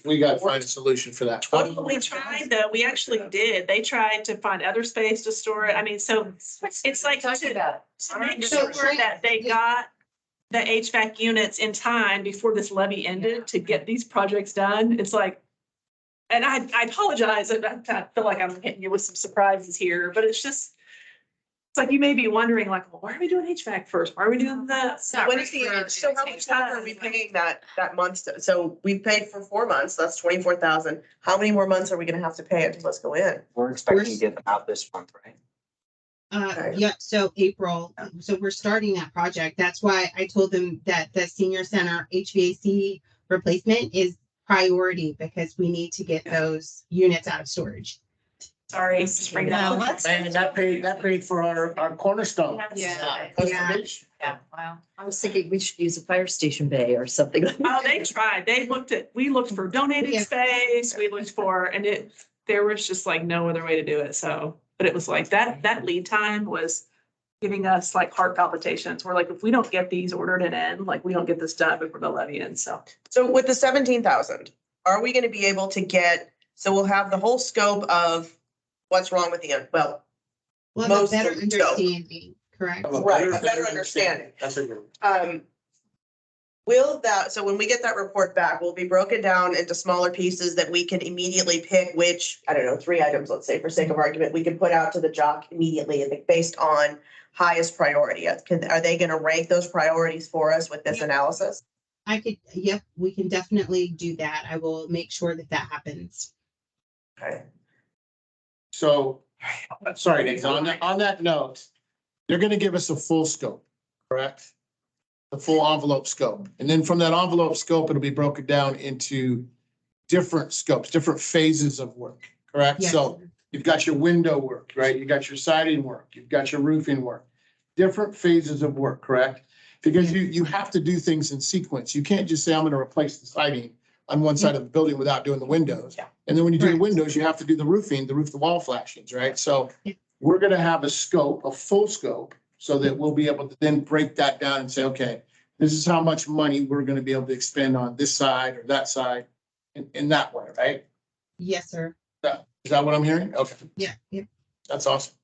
We got to find a solution for that. Oh, we tried though. We actually did. They tried to find other space to store it. I mean, so it's like Talk to about make So sure that they got the HVAC units in time before this levy ended to get these projects done. It's like, and I apologize. I feel like I'm hitting you with some surprises here, but it's just, it's like you may be wondering like, well, why are we doing HVAC first? Why are we doing the? What is the, so how much longer are we paying that month? So we paid for 4 months, that's 24,000. How many more months are we gonna have to pay until let's go in? we're expecting to get them out this month, right? Okay. Yeah, so April, so we're starting that project. That's why I told them that the senior center HVAC replacement is priority because we need to get those units out of storage. Sorry, just bring that up. And that paid for our cornerstone. Yeah. Customization. Yeah, wow. I was thinking we should use a fire station bay or something like Oh, that. they tried. We looked for donated Yeah. space, we looked for, and there was just like no other way to do it, so. But it was like that lead time was giving us like heart palpitations. We're like, if we don't get these ordered and in, like, we don't get this done before the levy in, so. So with the 17,000, are we gonna be able to get, so we'll have the whole scope of what's wrong with the, well, Well, a Most better of them don't. understanding, correct? right, a better understanding. That's a good. Will that, so when we get that report back, will it be broken down into smaller pieces that we can immediately pick which, I don't know, 3 items, let's say, for sake of argument, we can put out to the jock immediately and based on highest priority? Are they gonna rank those priorities for us with this analysis? Yep, we can definitely do that. I will make sure that that happens. Okay. So, sorry, Nate, on that note, they're gonna give us a full scope, correct? The full envelope scope. And then from that envelope scope, it'll be broken down into different scopes, different phases of work, correct? Yes. So you've got your window work, right? You got your siding work, you've got your roofing work, different phases of work, correct? Because you have to do things in sequence. You can't just say, I'm gonna replace the siding on one side of the building without doing the windows. Yeah. And then when you do the Correct. windows, you have to do the roofing, the roof to wall flashings, right? So Yeah. we're gonna have a scope, a full scope, so that we'll be able to then break that down and say, okay, this is how much money we're gonna be able to expend on this side or that side in that way, right? Yes, sir. Is that what I'm hearing? Okay, Yeah, yeah. that's awesome.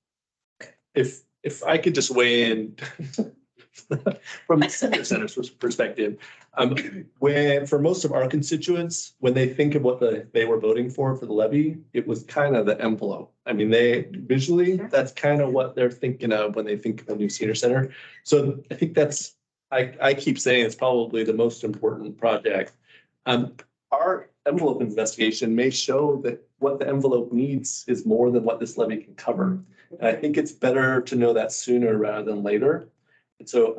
If I could just weigh in from the senior center's perspective, for most of our constituents, when they think of what they were voting for the levy, it was kind of the envelope. I mean, visually, that's kind of what they're thinking of when they think of a new senior center. So I think I keep saying it's probably the most important project. Our envelope investigation may show that what the envelope needs is more than what this levy can cover. And I think it's better to know that sooner rather than later. And so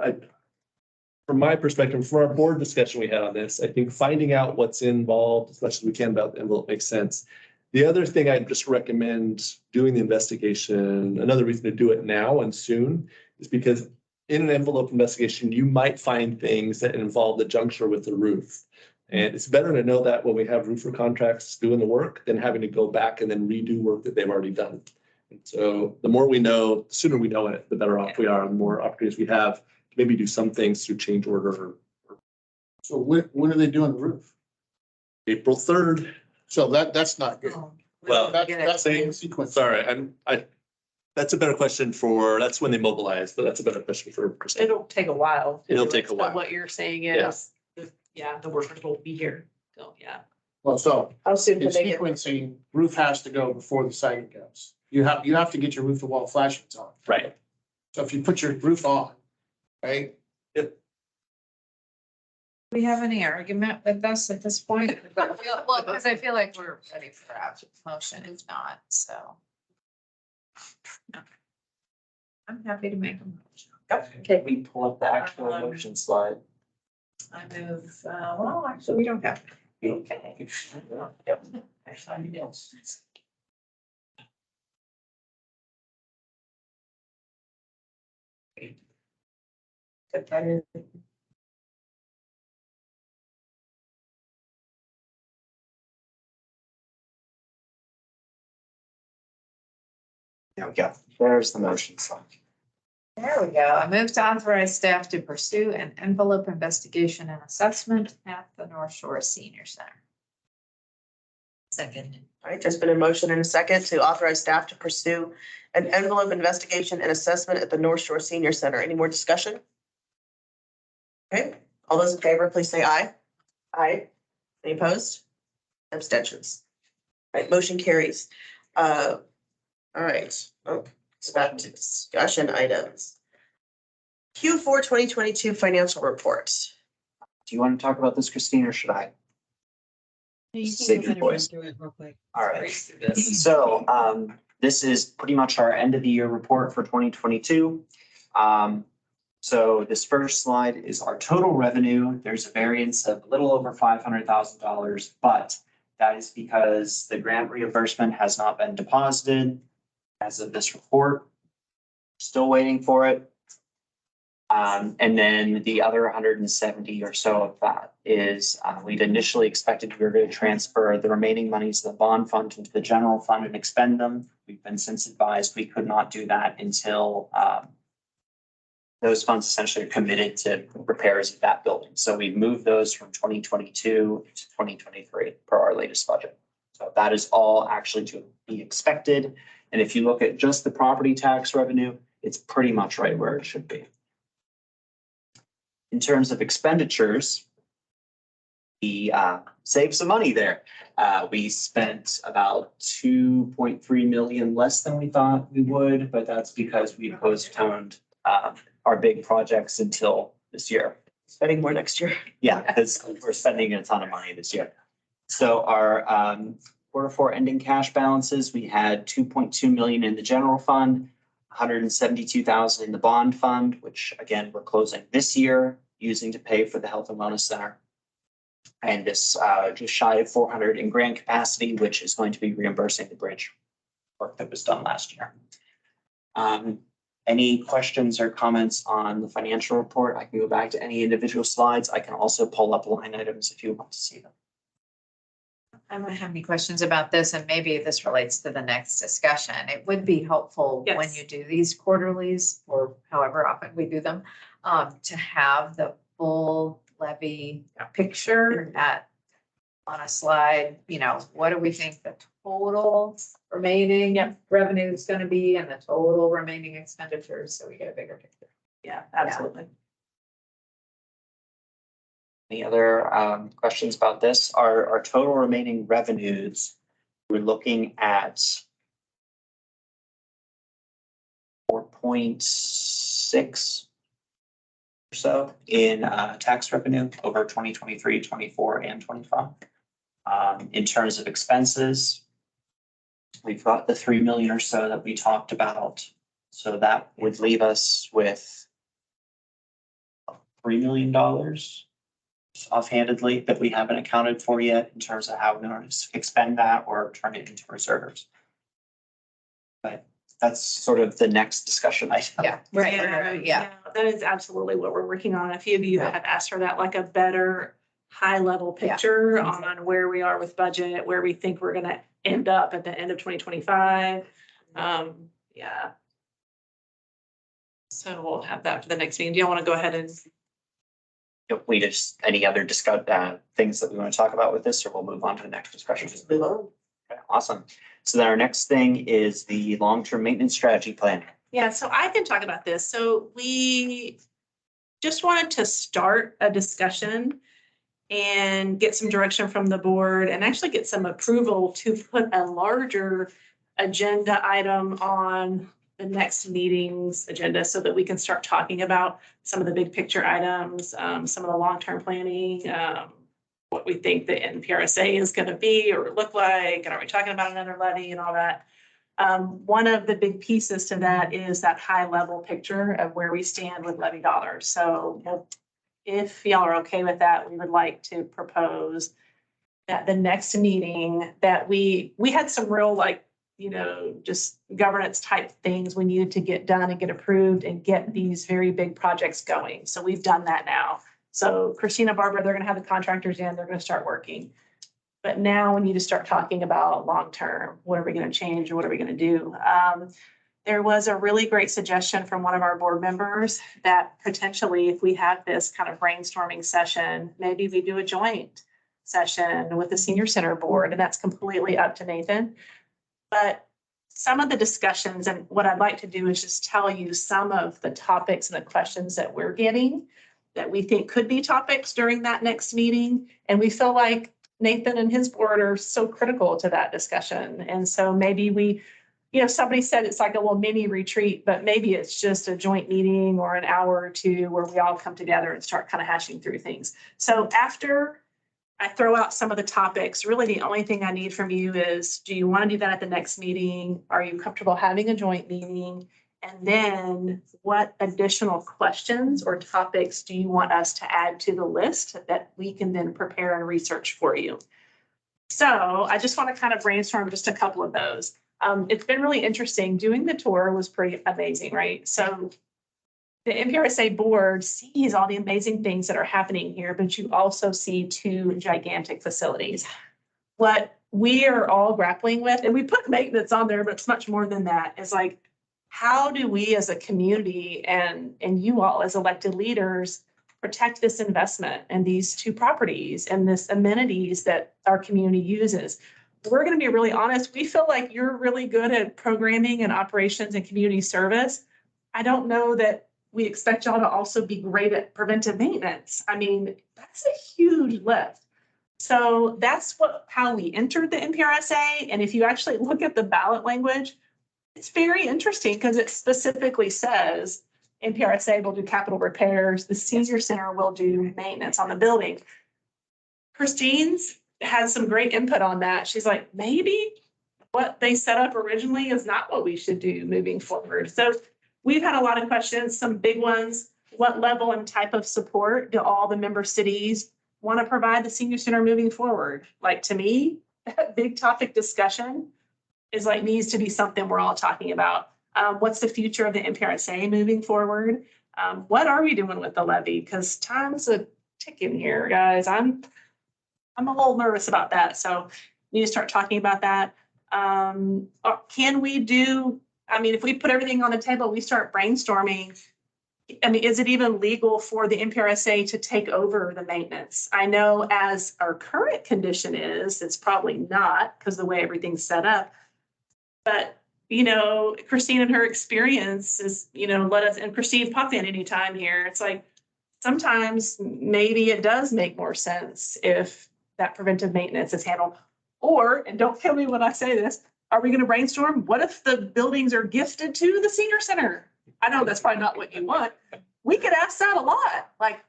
from my perspective, from our board discussion we had on this, I think finding out what's involved as much as we can about the envelope makes sense. The other thing I'd just recommend doing the investigation, another reason to do it now and soon, is because in an envelope investigation, you might find things that involve the juncture with the roof. And it's better to know that when we have roofer contracts doing the work than having to go back and then redo work that they've already done. And so the more we know, the sooner we know it, the better off we are, the more opportunities we have to maybe do some things through change order. So when are they doing the roof? April 3rd. So that's not good. Well, That's the sequence. sorry, that's a better question that's when they mobilize, but that's a better question for Christine. It'll take a while. to It'll do take it. a So while. What you're saying Yeah. is, the workers will be here. So, yeah. Well, so How soon in can they get? sequencing, roof has to go before the siding goes. You have to get your roof to wall flashings on. Right. So if you put your roof on, right? Do we have any argument with this at this point? Well, because I feel like we're ready for a motion, if not, so. I'm happy to make a motion. Can we pull up the actual motion slide? I move, well, actually, we don't have. to. Okay. Yep. There we go. There's the motion slide. There we go. I move to authorize staff to pursue an envelope investigation and assessment at the North Shore Senior Center. Second. All right, there's been a motion and a second to authorize staff to pursue an envelope investigation and assessment at the North Shore Senior Center. Any more discussion? Okay, all those in favor, please say aye. Aye. Any opposed? Abstentions. All right, motion carries. All right, it's back to discussion items. Q4 2022 financial reports. Do you want to talk about this, Christine, or should I? You Save can your go ahead and run voice. through it real quick. All right. So, this is pretty much our end of the year report for 2022. So this first slide is our total revenue. There's a variance of a little over $500,000, but that is because the grant reimbursement has not been deposited as of this report. Still waiting for it. And then the other 170 or so of that is, we'd initially expected we were going to transfer the remaining monies of the bond fund into the general fund and expend them. We've been since advised we could not do that until those funds essentially are committed to repairs of that building. So we moved those from 2022 to 2023 per our latest budget. So that is all actually to be expected. And if you look at just the property tax revenue, it's pretty much right where it should be. In terms of expenditures, we saved some money there. We spent about 2.3 million less than we thought we would, but that's because we postponed our big projects until this year. Spending more next year. Yeah, because we're spending a ton of money this year. So our Q4 ending cash balances, we had 2.2 million in the general fund, 172,000 in the bond fund, which again, we're closing this year using to pay for the Health and Wellness Center. And this just shy of 400 in grant capacity, which is going to be reimbursing the bridge work that was done last year. Any questions or comments on the financial report? I can go back to any individual slides. I can also pull up line items if you want to see them. I don't have any questions about this, and maybe this relates to the next discussion. It would be helpful when Yes. you do these quarterlies, or however often we do them, to have the full levy picture on a slide. You know, what do we think the total remaining revenue is going to be and the total remaining expenditures, so we get a bigger picture. Yeah, absolutely. Any other questions about this? Our total remaining revenues, we're looking at 4.6 or so in tax revenue over 2023, 24, and 25. In terms of expenses, we've got the 3 million or so that we talked about. So that would leave us with $3 million offhandedly that we haven't accounted for yet in terms of how we're going to expend that or turn it into reserves. But that's sort of the next discussion item. Yeah, right. Yeah. That is absolutely what we're working on. A few of you have asked for that, like a better high level picture on where we are with budget, where we think we're gonna end up at the end of 2025. Yeah. So we'll have that for the next meeting. Do you want to go ahead and? We just, any other things that we want to talk about with this, or we'll move on to the next discussion? Just move on. Okay, awesome. So then our next thing is the long-term maintenance strategy plan. Yeah, so I can talk about this. So we just wanted to start a discussion and get some direction from the board and actually get some approval to put a larger agenda item on the next meeting's agenda so that we can start talking about some of the big picture items, some of the long-term planning, what we think the NPRSA is going to be or look like, and are we talking about another levy and all that. One of the big pieces to that is that high level picture of where we stand with levy dollars. So if y'all are okay with that, we would like to propose that the next meeting that we had some real just governance type things we needed to get done and get approved and get these very big projects going. So we've done that now. So Christina, Barbara, they're going to have the contractors in, they're going to start working. But now we need to start talking about long-term, what are we going to change or what are we going to do? There was a really great suggestion from one of our board members that potentially if we have this kind of brainstorming session, maybe we do a joint session with the senior center board, and that's completely up to Nathan. But some of the discussions, and what I'd like to do is just tell you some of the topics and the questions that we're getting that we think could be topics during that next meeting. And we feel like Nathan and his board are so critical to that discussion. And so maybe we, somebody said it's like a little mini retreat, but maybe it's just a joint meeting or an hour or two where we all come together and start kind of hashing through things. So after I throw out some of the topics. Really, the only thing I need from you is, do you want to do that at the next meeting? Are you comfortable having a joint meeting? And then what additional questions or topics do you want us to add to the list that we can then prepare and research for you? So I just want to kind of brainstorm just a couple of those. It's been really interesting. Doing the tour was pretty amazing, right? So the NPRSA board sees all the amazing things that are happening here, but you also see two gigantic facilities. What we are all grappling with, and we put maintenance on there, but it's much more than that, is like, how do we as a community and you all as elected leaders protect this investment and these two properties and this amenities that our community uses? We're going to be really honest. We feel like you're really good at programming and operations and community service. I don't know that we expect y'all to also be great at preventive maintenance. I mean, that's a huge lift. So that's how we entered the NPRSA. And if you actually look at the ballot language, it's very interesting because it specifically says NPRSA will do capital repairs. The senior center will do maintenance on the building. Christine's has some great input on that. She's like, maybe what they set up originally is not what we should do moving forward. So we've had a lot of questions, some big ones. What level and type of support do all the member cities want to provide the senior center moving forward? Like, to me, that big topic discussion is like, needs to be something we're all talking about. What's the future of the NPRSA moving forward? What are we doing with the levy? Because time's a ticking here, guys. I'm a little nervous about that. So we need to start talking about that. Can we do, I mean, if we put everything on the table, we start brainstorming. I mean, is it even legal for the NPRSA to take over the maintenance? I know as our current condition is, it's probably not because the way everything's set up. But, you know, Christine and her experience is, you know, and Christine, pop in anytime here. It's like, sometimes maybe it does make more sense if that preventive maintenance is handled. Or, and don't kill me when I say this, are we going to brainstorm? What if the buildings are gifted to the senior center? I know that's probably not what you want. We could ask that a lot. Like,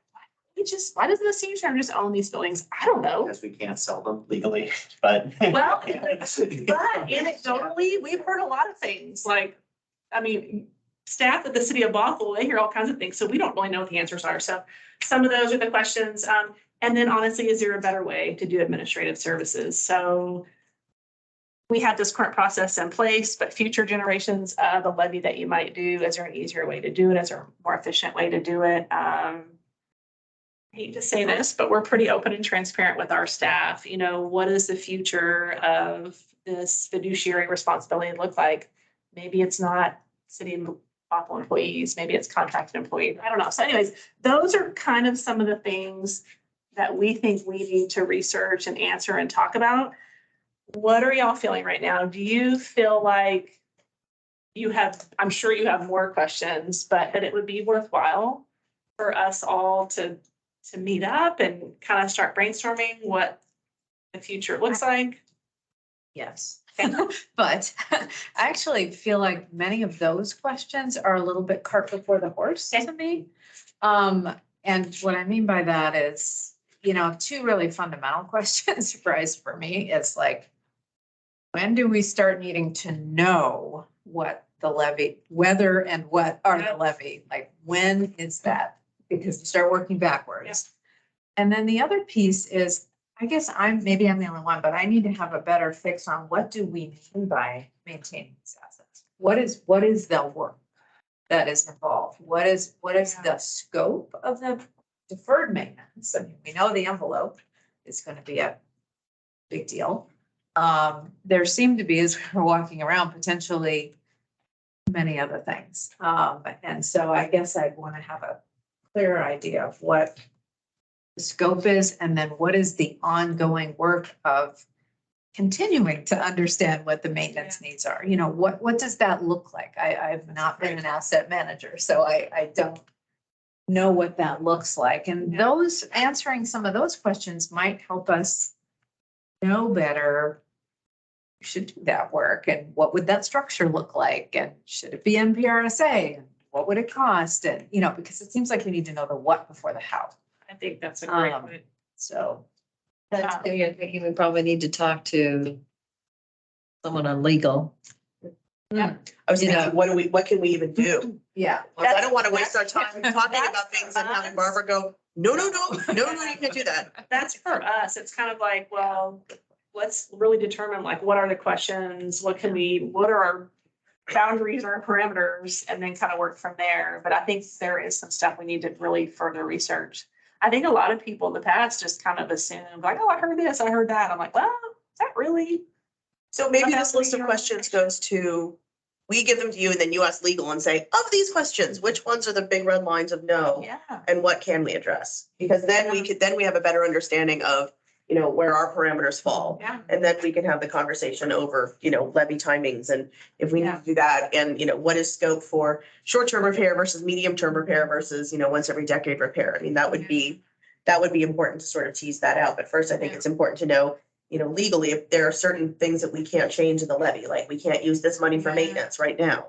why doesn't the senior center just own these buildings? I don't know. Because we can't sell them legally, but. Well, but anecdotally, we've heard a lot of things. Like, I mean, staff at the city of Bothell, they hear all kinds of things. So we don't really know what the answers are. So some of those are the questions. And then honestly, is there a better way to do administrative services? So we have this current process in place, but future generations of the levy that you might do, is there an easier way to do it? Is there a more efficient way to do it? I hate to say this, but we're pretty open and transparent with our staff. You know, what is the future of this fiduciary responsibility look like? Maybe it's not city and Bothell employees, maybe it's contracted employees. I don't know. So anyways, those are kind of some of the things that we think we need to research and answer and talk about. What are y'all feeling right now? Do you feel like you have, I'm sure you have more questions, but that it would be worthwhile for us all to meet up and kind of start brainstorming what the future looks like? Yes. But I actually feel like many of those questions are a little bit cart before the horse to me. And what I mean by that is, you know, two really fundamental questions, surprise for me, is like, when do we start needing to know what the levy, whether and what are the levy? Like, when is that? Because you start working backwards. And then the other piece is, I guess maybe I'm the only one, but I need to have a better fix on what do we mean by maintaining these assets? What is the work that is involved? What is the scope of the deferred maintenance? I mean, we know the envelope is going to be a big deal. There seem to be, as we're walking around, potentially many other things. And so I guess I'd want to have a clearer idea of what the scope is, and then what is the ongoing work of continuing to understand what the maintenance needs are. You know, what does that look like? I've not been an asset manager, so I don't know what that looks like. And answering some of those questions might help us know better. We should do that work, and what would that structure look like? And should it be NPRSA? And what would it cost? And, you know, because it seems like we need to know the what before the how. I think that's a great point. So That's good. You're thinking we probably need to talk to someone on legal. I was You know. thinking, what can we even do? Yeah. I don't want to waste our time talking about things and having Barbara go, no, you can't do that. That's for us. It's kind of like, well, let's really determine like, what are the questions? What are our boundaries or parameters? And then kind of work from there. But I think there is some stuff we need to really further research. I think a lot of people in the past just kind of assume like, oh, I heard this, I heard that. I'm like, well, is that really? So maybe this list of questions goes to, we give them to you and then you ask legal and say, of these questions, which ones are the big red lines of no? Yeah. And what can we address? Because then we have a better understanding of, where our parameters fall. Yeah. And then we can have the conversation over, levy timings and if we need to do that and, what is scope for short-term repair versus medium-term repair versus, once every decade repair. I mean, that would be important to sort of tease that out. But first, I think it's important to know, legally, if there are certain things that we can't change in the levy, like we can't use this money for maintenance right now.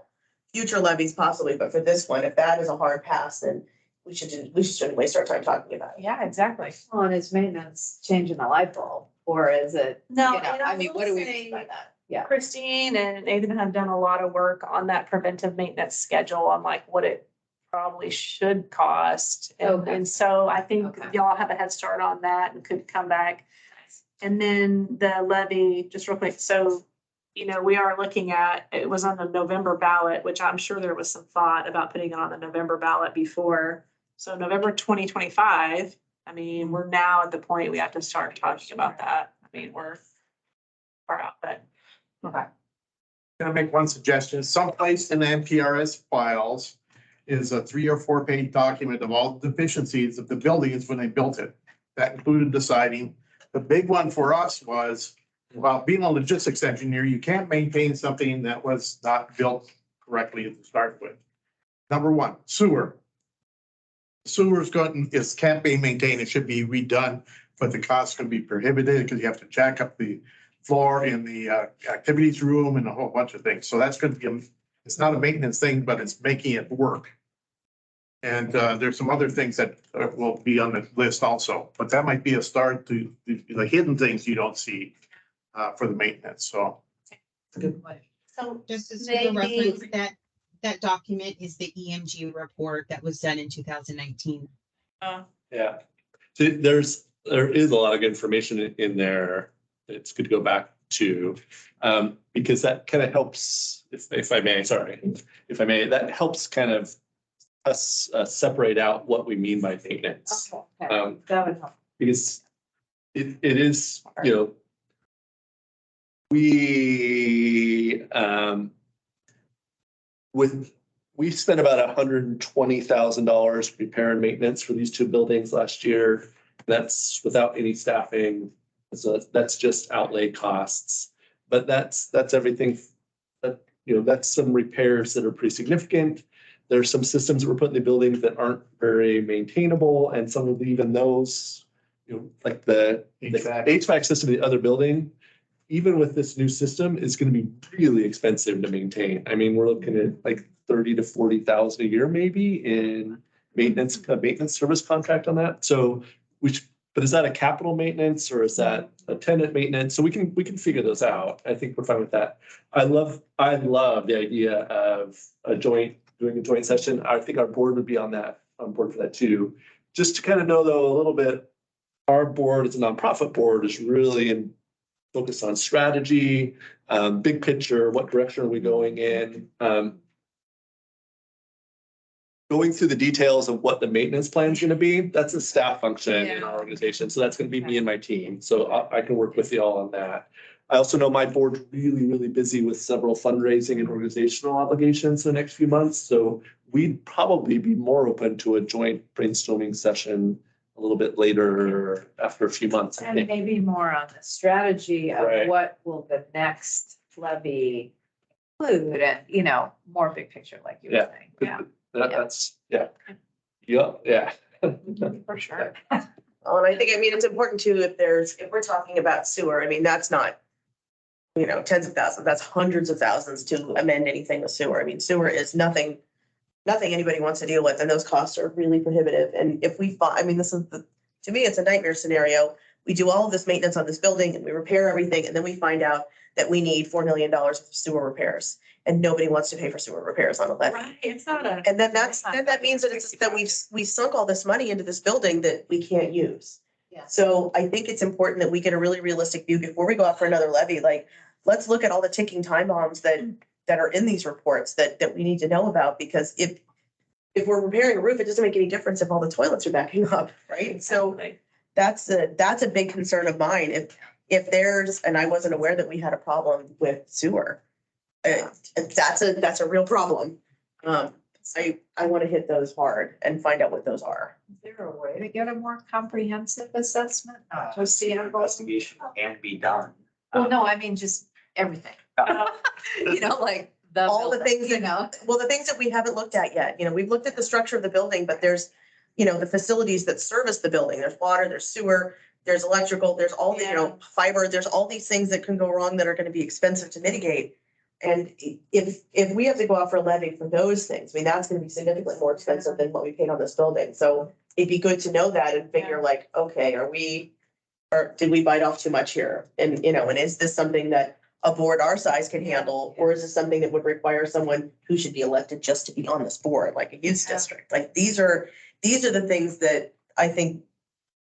Future levies possibly, but for this one, if that is a hard pass, then we shouldn't waste our time talking about it. Yeah, exactly. Well, and is maintenance changing the light bulb or is it, No, you know, and I I mean, will what do we say- mean by that? Yeah. Christine and Nathan have done a lot of work on that preventive maintenance schedule on like what it probably should cost. Okay. And so I think Okay. y'all have a head start on that and could come back. And then the levy, just real quick, so, we are looking at, it was on the November ballot, which I'm sure there was some thought about putting it on the November ballot before. So November 2025, I mean, we're now at the point we have to start talking about that. I mean, we're far out, but. Okay. Can I make one suggestion? Someplace in the NPRS files is a 3 or 4 page document of all the deficiencies of the buildings when they built it. That included the siding. The big one for us was, well, being a logistics engineer, you can't maintain something that was not built correctly to start with. Number one, sewer. Sewer's can't be maintained. It should be redone, but the cost can be prohibited because you have to jack up the floor in the activities room and a whole bunch of things. So that's going to be, it's not a maintenance thing, but it's making it work. And there's some other things that will be on the list also, but that might be a start to the hidden things you don't see for the maintenance. So. Good point. So Just as for Maybe- the reference, that document is the EMG report that was done in 2019. Yeah. So there is a lot of information in there. It's good to go back to, because that kind of helps, if I may, that helps kind of us separate out what we mean by maintenance. Okay. That would help. Because it is, we spent about $120,000 repair and maintenance for these 2 buildings last year. That's without any staffing. So that's just outlay costs. But that's everything. That's some repairs that are pretty significant. There's some systems that were put in the buildings that aren't very maintainable, and some of even those, like the HVAC system in the other building, even with this new system, is going to be really expensive to maintain. I mean, we're looking at like 30 to 40,000 a year maybe in maintenance service contract on that. So but is that a capital maintenance or is that a tenant maintenance? So we can figure those out. I think we're fine with that. I love the idea of doing a joint session. I think our board would be on board for that too. Just to kind of know though a little bit, our board as a nonprofit board is really focused on strategy, big picture, what direction are we going in? Going through the details of what the maintenance plan is going to be, that's a staff function in our organization. So that's going to be me and my team. So I can work with you all on that. I also know my board's really, really busy with several fundraising and organizational obligations in the next few months. So we'd probably be more open to a joint brainstorming session a little bit later after a few months. I And think. maybe more on the strategy of Right. what will the next levy include and, more big picture, like you were Yeah. saying. Yeah. That's, yeah. Yeah. For sure. Well, and it's important too, if we're talking about sewer, that's not, tens of thousands, that's hundreds of thousands to amend anything with sewer. Sewer is nothing anybody wants to deal with, and those costs are really prohibitive. And if we to me, it's a nightmare scenario. we do all of this maintenance on this building and we repair everything, and then we find out that we need $4 million of sewer repairs, and nobody wants to pay for sewer repairs on a levy. Right, it's not a. And then that means that it's, that we sunk all this money into this building that we can't use. Yeah. So I think it's important that we get a really realistic view before we go out for another levy. Like, let's look at all the ticking time bombs that are in these reports that we need to know about, because if we're repairing a roof, it doesn't make any difference if all the toilets are backing up, right? So that's a big concern of mine. If there's, and I wasn't aware that we had a problem with sewer. That's a real problem. I want to hit those hard and find out what those are. Is there a way to get a more comprehensive assessment? Not just the Investigation can be done. Well, no, I mean, just everything. You know, like All the things you that, know. well, the things that we haven't looked at yet, we've looked at the structure of the building, but there's, the facilities that service the building. There's water, there's sewer, there's electrical, there's all the, fiber, there's all these things that can go wrong that are gonna be expensive to mitigate. And if we have to go out for a levy for those things, I mean, that's gonna be significantly more expensive than what we paid on this building. So it'd be good to know that and figure like, okay, or did we bite off too much here? And, and is this something that a board our size can handle? Or is this something that would require someone who should be elected just to be on this board, like a youth district? Like, these are the things that I think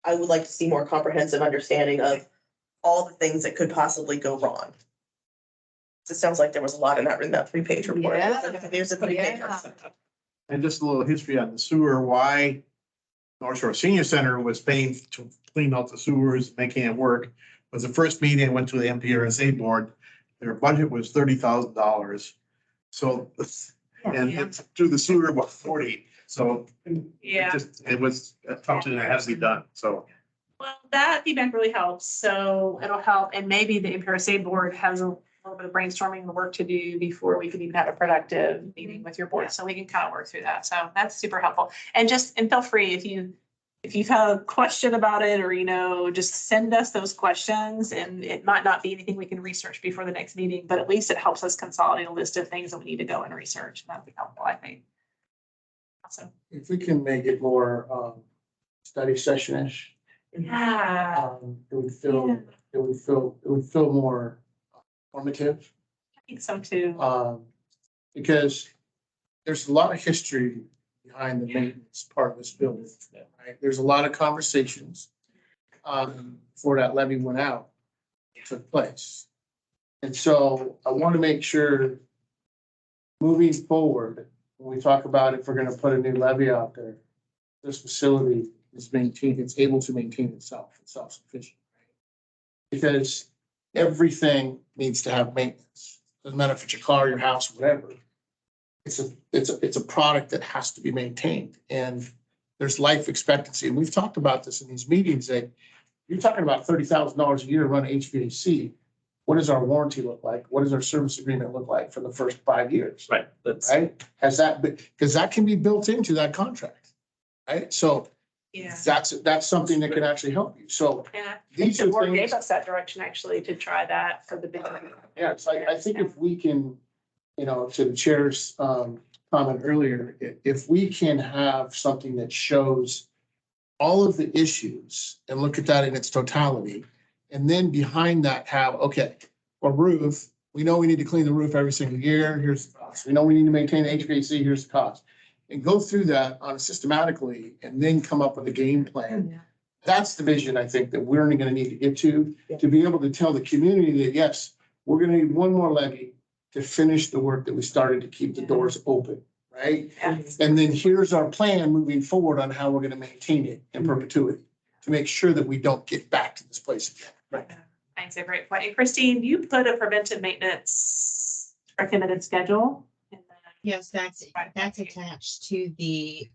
I would like to see more comprehensive understanding of all the things that could possibly go wrong. It sounds like there was a lot in that 3-page report. Yeah. There's a 3-page. Yeah. And just a little history on the sewer, why North Shore Senior Center was paying to clean out the sewers, making it work. Was the first meeting, I went to the NPRSA Board, their budget was $30,000. So, and it's through the sewer about 40, so. Yeah. It was something that has to be done, so. Well, that feedback really helps, so it'll help, and maybe the NPRSA board has a little bit of brainstorming and work to do before we can even have a productive meeting with your board, so we can kind of work through that, so that's super helpful. And feel free if you've had a question about it, or, just send us those questions, and it might not be anything we can research before the next meeting, but at least it helps us consolidate a list of things that we need to go and research, that'd be helpful, I think. Awesome. If we can make it more study session-ish, Yeah, it would feel more formative. I think so too. Because there's a lot of history behind the maintenance part of this building, right? There's a lot of conversations before that levy went out, took place. And so I want to make sure moving forward, when we talk about if we're going to put a new levy out there, this facility is maintained, it's able to maintain itself, it's self-sufficient. Because everything needs to have maintenance. Doesn't matter if it's your car, your house, whatever. It's a product that has to be maintained, and there's life expectancy. And we've talked about this in these meetings, that you're talking about $30,000 a year to run HVAC. What does our warranty look like? What does our service agreement look like for the first 5 years? Right, that's. Right? Has that, because that can be built into that contract, right? So Yeah. that's something that can actually help you. So And I think these the are board things. gave us that direction actually to try that for the big. Yeah, it's like, I think if we can, to the chair's comment earlier, if we can have something that shows all of the issues and look at that in its totality, and then behind that have, okay, a roof, we know we need to clean the roof every single year, here's the cost. We know we need to maintain HVAC, here's the cost. And go through that on systematically and then come up with a game plan. That's the vision I think that we're going to need to get to be able to tell the community that, yes, we're going to need one more levy to finish the work that we started to keep the doors open, right? Yeah. And then here's our plan moving forward on how we're going to maintain it in perpetuity to make sure that we don't get back to this place again. Right. Thanks, a great point. And Christine, you put a preventive maintenance recommended schedule in the. Yes, that's attached to the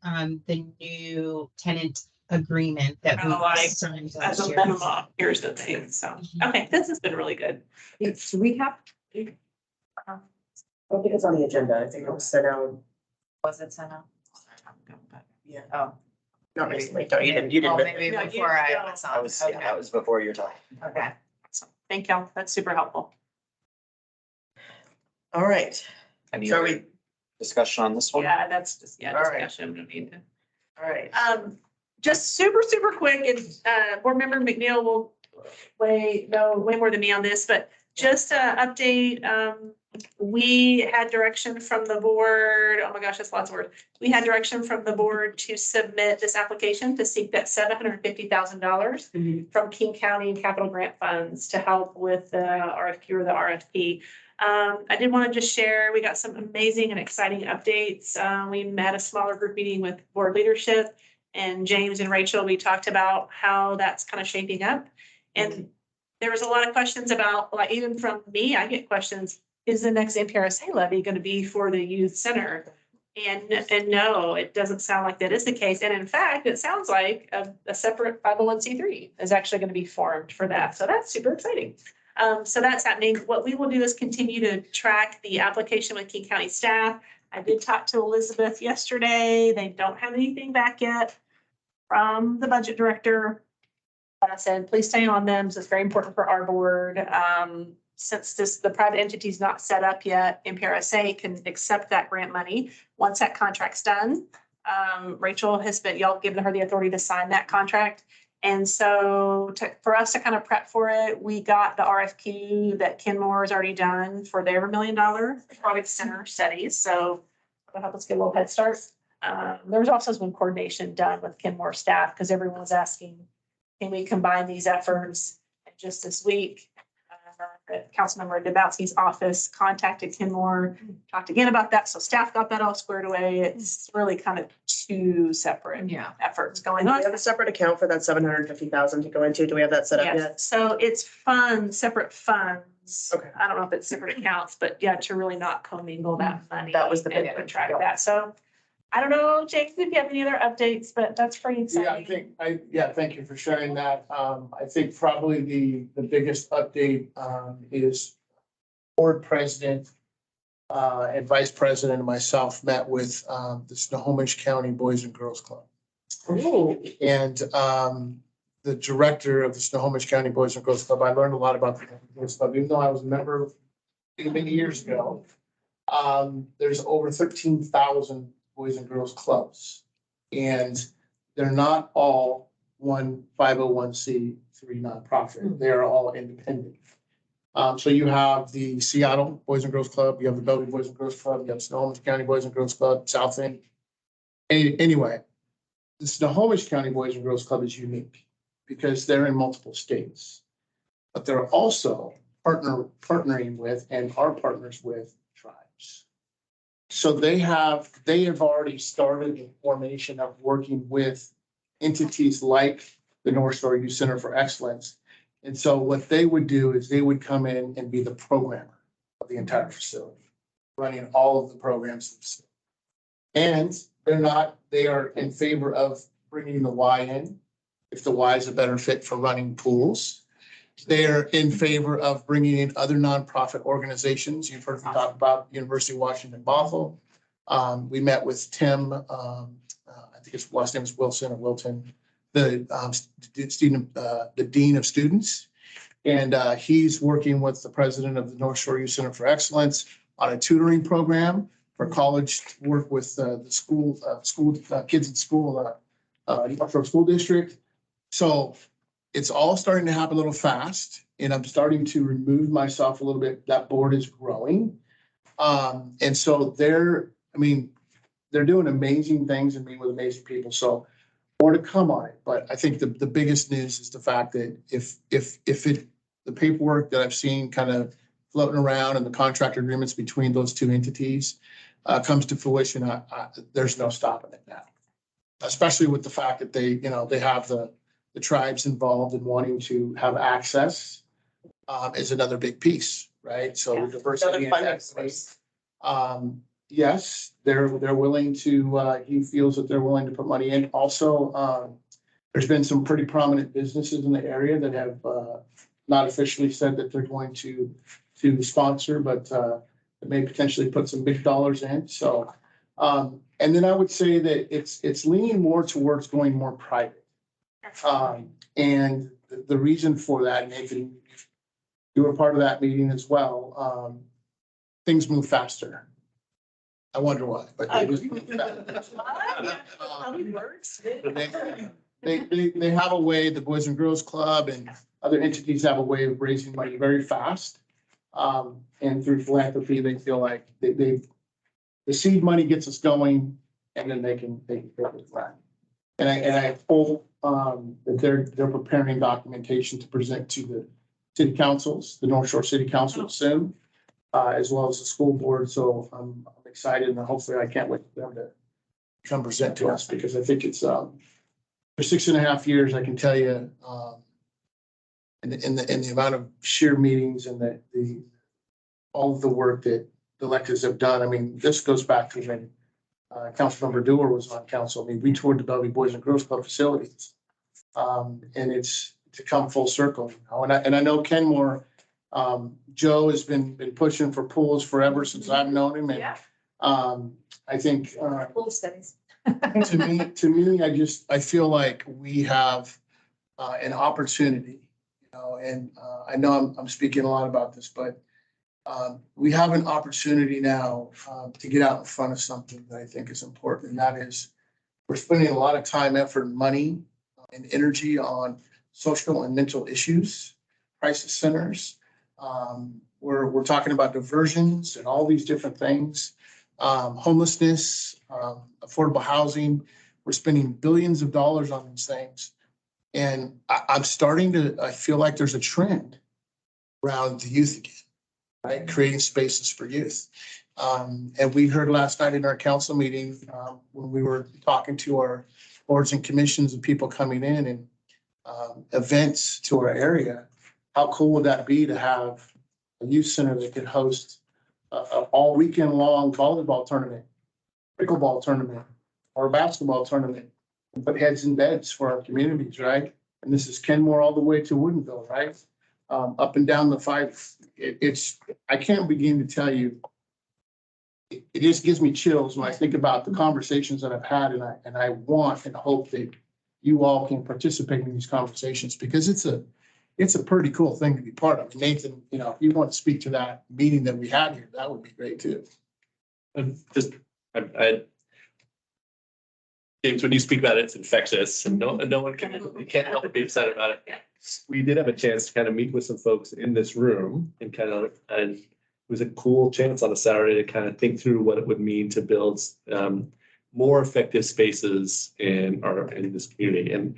new tenant agreement that Oh, like, we signed As last a year. minimum, here's the thing, so, okay, this has been really good. Do we have, I don't think it's on the agenda. I think it was sent out. was it sent out? Yeah. Oh. Not recently. No, you didn't. Oh, maybe No, you before I don't. was on. That was before your time. Okay. Awesome. Thank y'all, that's super helpful. All right. Any So other we, discussion on this one? Yeah, that's just, All right. discussion, we need to. all right. Just super quick, and board member McNeil will way more than me on this, but just a update. We had direction from the board. Oh my gosh, that's lots of words. We had direction from the board to submit this application to seek that $750,000 from King County and capital grant funds to help with the RFQ or the RFP. I did want to just share, we got some amazing and exciting updates. We had a smaller group meeting with board leadership, and James and Rachel, we talked about how that's kind of shaping up. And there was a lot of questions about, like, even from me, I get questions, is the next NPRSA levy going to be for the youth center? And no, it doesn't sound like that is the case. And in fact, it sounds like a separate 501c3 is actually going to be formed for that. So that's super exciting. So that's happening. What we will do is continue to track the application with King County staff. I did talk to Elizabeth yesterday. They don't have anything back yet from the budget director. But I said, please stay on them. So it's very important for our board. Since the private entity is not set up yet, NPRSA can accept that grant money once that contract's done. Rachel has been, y'all given her the authority to sign that contract. And so for us to kind of prep for it, we got the RFQ that Kenmore has already done for their $1 million product center studies. So that'll help us get a little head start. There was also some coordination done with Kenmore staff because everyone was asking, can we combine these efforts? And just this week, Councilmember Debowski's office contacted Kenmore, talked again about that. So staff got that all squared away. It's really kind of two separate efforts going Do on. we have a separate account for that 750,000 to go into? Do we have that set up Yes. yet? So it's separate funds. Okay. I don't know if it's separate accounts, but yeah, to really not commingle that money. That was the big and one. track that. So I don't know, James, if you have any other updates, but that's pretty exciting. Thank you for sharing that. I think probably the biggest update, is board president, and vice president and myself met with, the Snohomish County Boys and Girls Club. Ooh. And, the director of the Snohomish County Boys and Girls Club, I learned a lot about the Girls Club, even though I was a member many years ago. There's over 13,000 Boys and Girls Clubs. And they're not all one 501c3 nonprofit. They are all independent. So you have the Seattle Boys and Girls Club, you have the Bellevue Boys and Girls Club, you have Snohomish County Boys and Girls Club, South End. Anyway, the Snohomish County Boys and Girls Club is unique because they're in multiple states. But they're also partnering with and are partners with tribes. So they have already started the formation of working with entities like the North Shore Youth Center for Excellence. And so what they would do is they would come in and be the programmer of the entire facility, running all of the programs. And they are in favor of bringing the Y in, if the Y is a better fit for running pools. They're in favor of bringing in other nonprofit organizations. You've heard me talk about University of Washington Bothell. We met with Tim, I think his last name is Wilson or Wilton, the dean of students. And he's working with the president of the North Shore Youth Center for Excellence on a tutoring program for college to work with the school kids in school, North Shore School District. So it's all starting to happen a little fast, and I'm starting to remove myself a little bit. That board is growing. And so they're doing amazing things and meeting with amazing people. So more to come on it. But I think the biggest news is the fact that if the paperwork that I've seen kind of floating around and the contract agreements between those two entities comes to fruition, there's no stopping it now. Especially with the fact that they have the tribes involved in wanting to have access is another big piece, right? So the diversity and equity. Yes, they're willing to, he feels that they're willing to put money in. Also, there's been some pretty prominent businesses in the area that have not officially said that they're going to sponsor, but may potentially put some big dollars in. So, and then I would say that it's leaning more towards going more private. And the reason for that, Nathan, you were part of that meeting as well. Things move faster. I wonder why, but they just move faster. they have a way, the Boys and Girls Club and other entities have a way of raising money very fast. And through philanthropy, they feel like the seed money gets us going and then they can build it flat. And I hope, that they're preparing documentation to present to the city councils, the North Shore City Council soon, as well as the school board. So I'm excited and hopefully I can't wait for them to come present to us because I think it's, for 6.5 years, I can tell you, in the amount of sheer meetings and the all of the work that the electeds have done. I mean, this goes back to when Councilmember Dewar was on council. I mean, we toured the Bellevue Boys and Girls Club facilities. And it's to come full circle, you know, and I know Kenmore, Joe has been pushing for pools forever since I've known him. And, Yeah. I think, Pool studies. to me, I feel like we have, an opportunity, you know, and, I know I'm speaking a lot about this, but, we have an opportunity now, to get out in front of something that I think is important. And that is, we're spending a lot of time, effort, and money and energy on social and mental issues, crisis centers. We're talking about diversions and all these different things, homelessness, affordable housing. We're spending billions of dollars on these things. And I feel like there's a trend around the youth again, right? Creating spaces for youth. And we heard last night in our council meeting, when we were talking to our boards and commissions and people coming in and events to our area, how cool would that be to have a youth center that could host a all weekend long volleyball tournament, pickleball tournament, or a basketball tournament, and put heads in beds for our communities, right? And this is Kenmore all the way to Woodinville, right? Up and down the five. I can't begin to tell you. It just gives me chills when I think about the conversations that I've had, and I want and hope that you all can participate in these conversations because it's a pretty cool thing to be part of. Nathan, you know, if you want to speak to that meeting that we had here, that would be great too. And just, James, when you speak about it, it's infectious and no one can't help but be excited about it. We did have a chance to kind of meet with some folks in this room and it was a cool chance on a Saturday to kind of think through what it would mean to build more effective spaces in this community. And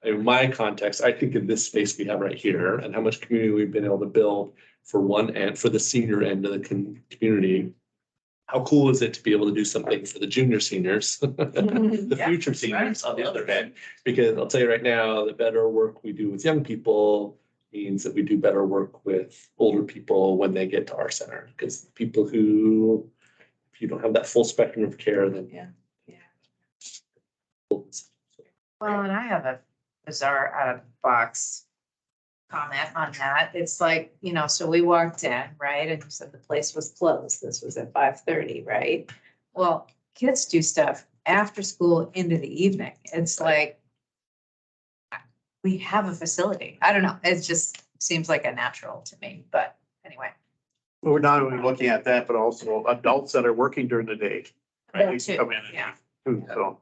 in my context, I think in this space we have right here and how much community we've been able to build for the senior end of the community. How cool is it to be able to do something for the junior seniors, the future seniors on the other end? Because I'll tell you right now, the better work we do with young people means that we do better work with older people when they get to our center. Because people who, if you don't have that full spectrum of care, then Well, and I have a bizarre out of the box comment on that. It's like, you know, so we walked in, right? And you said the place was closed. This was at 5:30, right? Well, kids do stuff after school into the evening. It's like, we have a facility. I don't know. It just seems like a natural to me, but anyway. We're not only looking at that, but also adults that are working during the day. Right? That They too, come in yeah. and so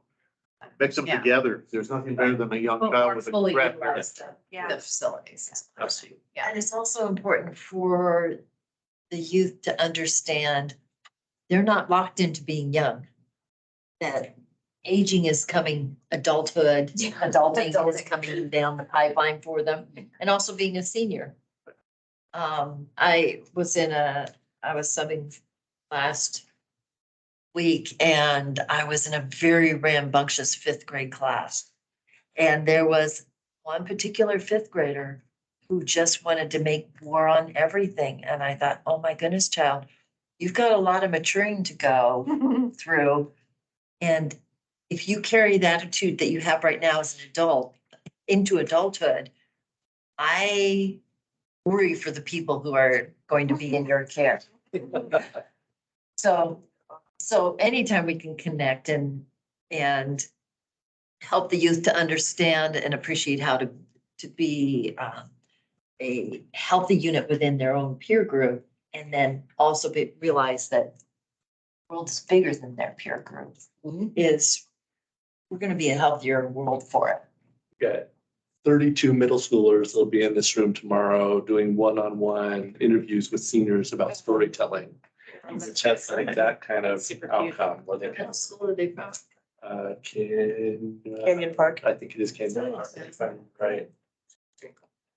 mix them Yeah. together. There's nothing better than a young Well, child more with a fully breath. utilize the facilities. Absolutely. Yeah. And it's also important for the youth to understand they're not locked into being young. That aging is coming, adulthood, adulting is coming down the pipeline for them, and also being a senior. I was subbing last week and I was in a very rambunctious 5th grade class. And there was one particular 5th grader who just wanted to make war on everything. And I thought, oh my goodness, child, you've got a lot of maturing to go through. And if you carry the attitude that you have right now as an adult into adulthood, I worry for the people who are going to be in your care. So anytime we can connect and help the youth to understand and appreciate how to be a healthy unit within their own peer group, and then also realize that the world is bigger than their peer group, we're going to be a healthier world for it. got 32 middle schoolers that'll be in this room tomorrow doing one-on-one interviews with seniors about storytelling. Which has like that kind of outcome where they can, What school are they from? Canyon Park. I think it is Canyon Park, if I'm right.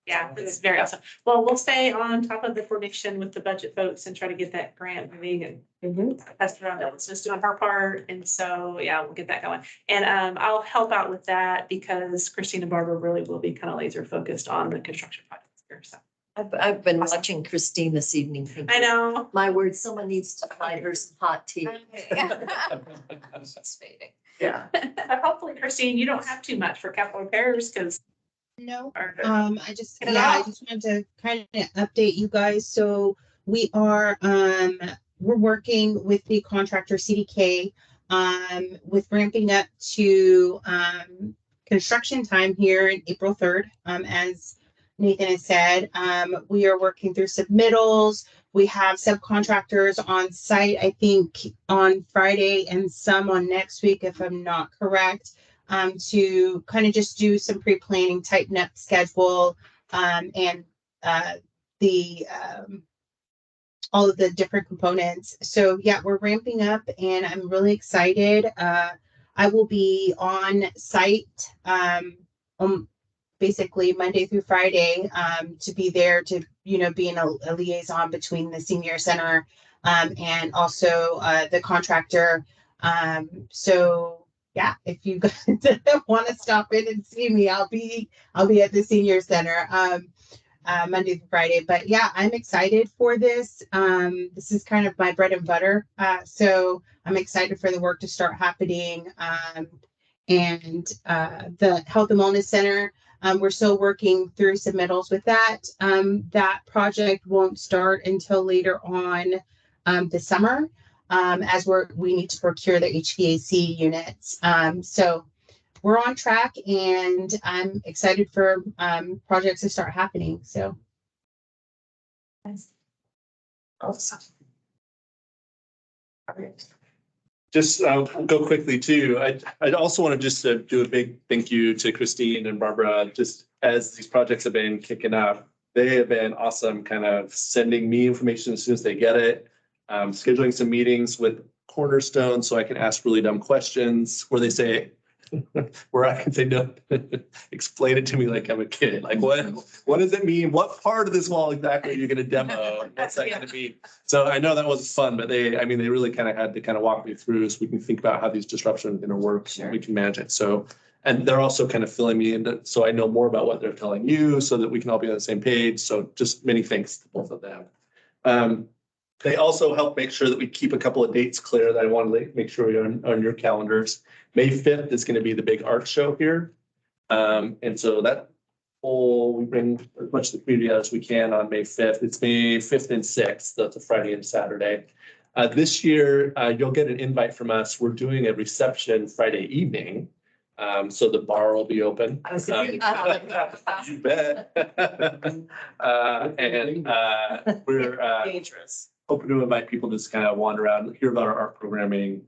Yeah, it's very awesome. Well, we'll stay on top of the coordination with the budget folks and try to get that grant moving and pass it around. It's just doing her part. And so, yeah, we'll get that going. And I'll help out with that because Christine and Barbara really will be kind of laser focused on the construction projects here. So I've been watching Christine this evening. thinking, I know. My word, someone needs to find her some hot tea. It's fading. Yeah. But hopefully, Christine, you don't have too much for capital repairs because. No, Or I just, Get it yeah, I off. just wanted to kind of update you guys. So we are, we're working with the contractor CDK, with ramping up to, construction time here in April 3rd. As Nathan has said, we are working through submittals. We have subcontractors on site, I think on Friday and some on next week, if I'm not correct. To kind of just do some pre-planning, tighten up schedule, and the all of the different components. So yeah, we're ramping up and I'm really excited. I will be on site basically Monday through Friday to be there to, being a liaison between the senior center and also the contractor. So yeah, if you guys want to stop in and see me, I'll be at the senior center Monday through Friday. But yeah, I'm excited for this. This is kind of my bread and butter. So I'm excited for the work to start happening. And the Health and Wellness Center, we're still working through submittals with that. That project won't start until later on this summer. As we need to procure the HVAC units. So we're on track and I'm excited for projects to start happening. So. Awesome. Just go quickly too. I'd also want to just do a big thank you to Christine and Barbara, just as these projects have been kicking up. They have been awesome, kind of sending me information as soon as they get it. Scheduling some meetings with Cornerstone so I can ask really dumb questions where they say, where I can say, no, explain it to me like I'm a kid. Like, what does it mean? What part of this wall exactly are you going to demo? What's that going to be? So I know that was fun, but they really kind of had to kind of walk me through so we can think about how these disruptions are going to work and we can manage it. So, and they're also kind of filling me in so I know more about what they're telling you so that we can all be on the same page. So just many thanks to both of them. They also help make sure that we keep a couple of dates clear that I want to make sure you're on your calendars. May 5th is going to be the big art show here. And so that we bring as much of the community out as we can on May 5th. It's May 5th and 6th. That's a Friday and Saturday. This year, you'll get an invite from us. We're doing a reception Friday evening. So the bar will be open. You bet. We're Dangerous. hoping to invite people to just kind of wander around, hear about our art programming,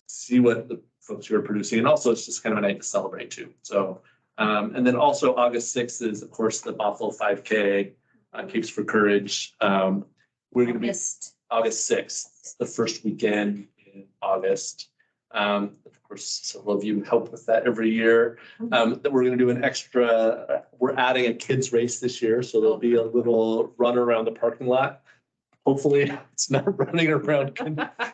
see what the folks who are producing, and also it's just kind of a night to celebrate too. So, and then also August 6th is, of course, the Buffalo 5K, Capes for Courage. We're going to be August 6th, the first weekend in August. Of course, several of you help with that every year. That we're going to do an extra, we're adding a kids race this year. So there'll be a little run around the parking lot. Hopefully it's not running around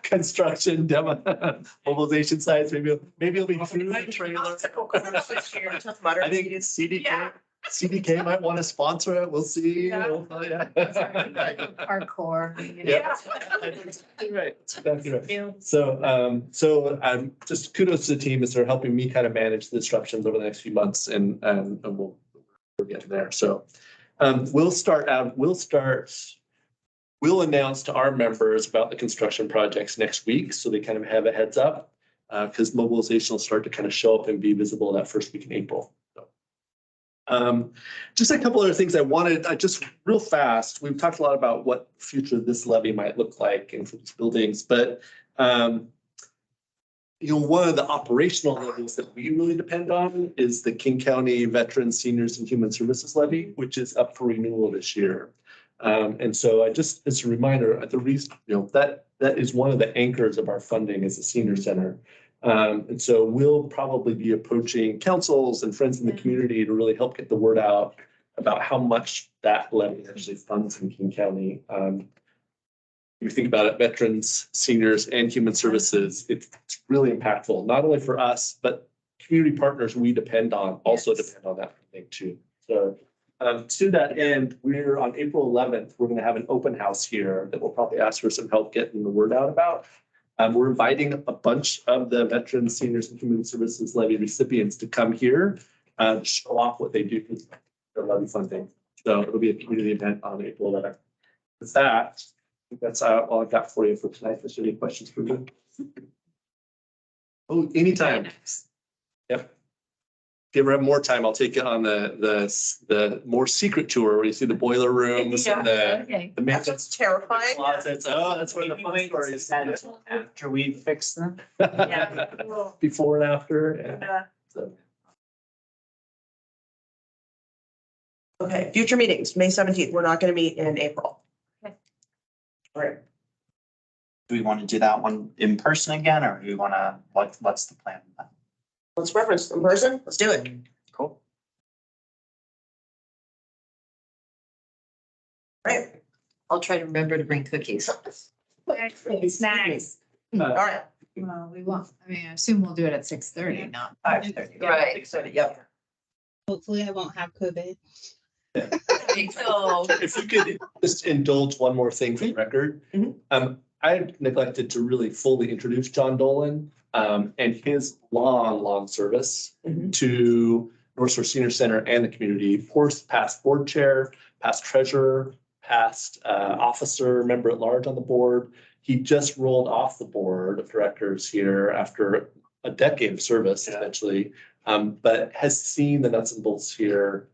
construction demo mobilization sites. Maybe it'll be through the trailer. I think CDK might want to sponsor it. We'll see. Hardcore. Yeah. That's exactly right. That's exactly right. So just kudos to the team as they're helping me kind of manage the disruptions over the next few months and we'll get there. So we'll announce to our members about the construction projects next week so they kind of have a heads up because mobilization will start to kind of show up and be visible that first week in April. So, just a couple other things I wanted, just real fast. We've talked a lot about what the future of this levy might look like and for these buildings, but one of the operational levies that we really depend on is the King County Veterans, Seniors and Human Services levy, which is up for renewal this year. And so as a reminder, the reason, that is one of the anchors of our funding as a senior center. And so we'll probably be approaching councils and friends in the community to really help get the word out about how much that levy actually funds in King County. If you think about it, veterans, seniors, and human services, it's really impactful, not only for us, but community partners we depend on also depend on that funding too. So to that end, we're on April 11th, we're going to have an open house here that we'll probably ask for some help getting the word out about. We're inviting a bunch of the veterans, seniors, and human services levy recipients to come here to show off what they do for the levy funding. So it'll be a community event on April 11th. With that, I think that's all I've got for you for tonight. Is there any questions for me? Oh, anytime. Yep. If you ever have more time, I'll take you on the more secret tour where you see the boiler rooms and Okay. the That's maintenance terrifying. closets. Oh, that's where the fun story is. After we fix them. Yeah. Before and after. Yeah. Yeah. So, Okay, future meetings, May 17th. We're not going to meet in April. Okay. All right. Do we want to do that one in person again, or do we want to, what's the plan? Let's reference in person. Let's do it. Cool. Right. I'll try to remember to bring cookies. Snacks. All right. Well, we won't, I mean, I assume we'll do it at 6:30, not 5:30. Right. Yep. Hopefully I won't have COVID. So, if you could just indulge one more thing for the record. Mhm. I neglected to really fully introduce John Dolan and his long service Mhm. to North Shore Senior Center and the community. Of course, past board chair, past treasurer, past officer, member at large on the board. He just rolled off the board of directors here after a decade of service, essentially, but has seen the nuts and bolts here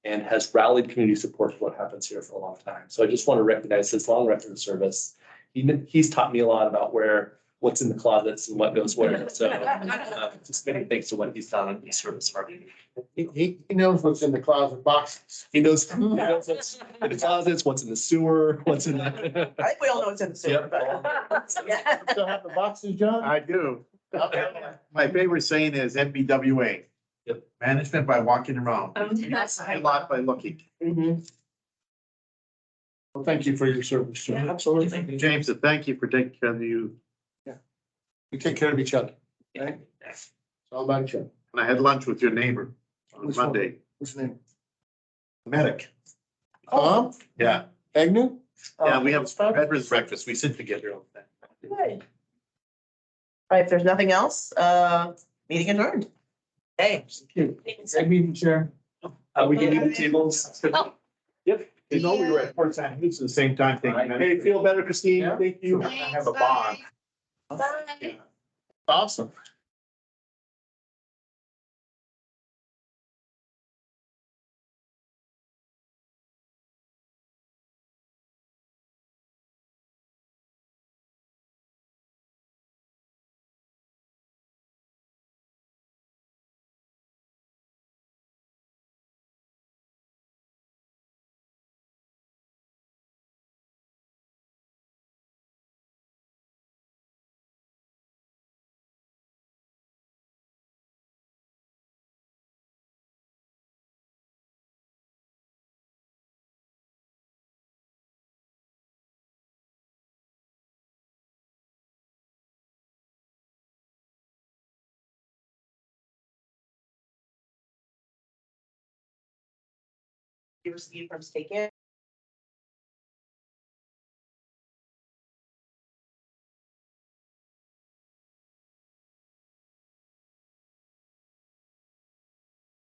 and has rallied community support for what happens here for a long time. So I just want to recognize his long record of service. He's taught me a lot about what's in the closets and what goes where. So just many thanks to what he's done in service for me. He knows what's in the closet boxes. He knows what's in the closets, what's in the sewer, what's in the. I think we all know what's in the sewer, but. Still have the boxes, John? I do. My favorite saying is NBWA. Yep. Management by walking around. A lot by looking. Mhm. Well, thank you for your service, John. Absolutely. James, thank you for taking care of you. We take care of each other. Right? It's all about each other. And I had lunch with your neighbor on Which one? Monday. What's his name? Medic. Tom Yeah. Agnew? Yeah, we have veterans breakfast. We sit together. Good. All right, if there's nothing else, meeting adjourned. Hey. Great meeting, Chair. We can do the tables. Yep. You know, we were at Port St. Lucie at the same time thinking. Hey, feel better, Christine. Yeah. Thank you. I have a bond. bye. Awesome. You received from Stake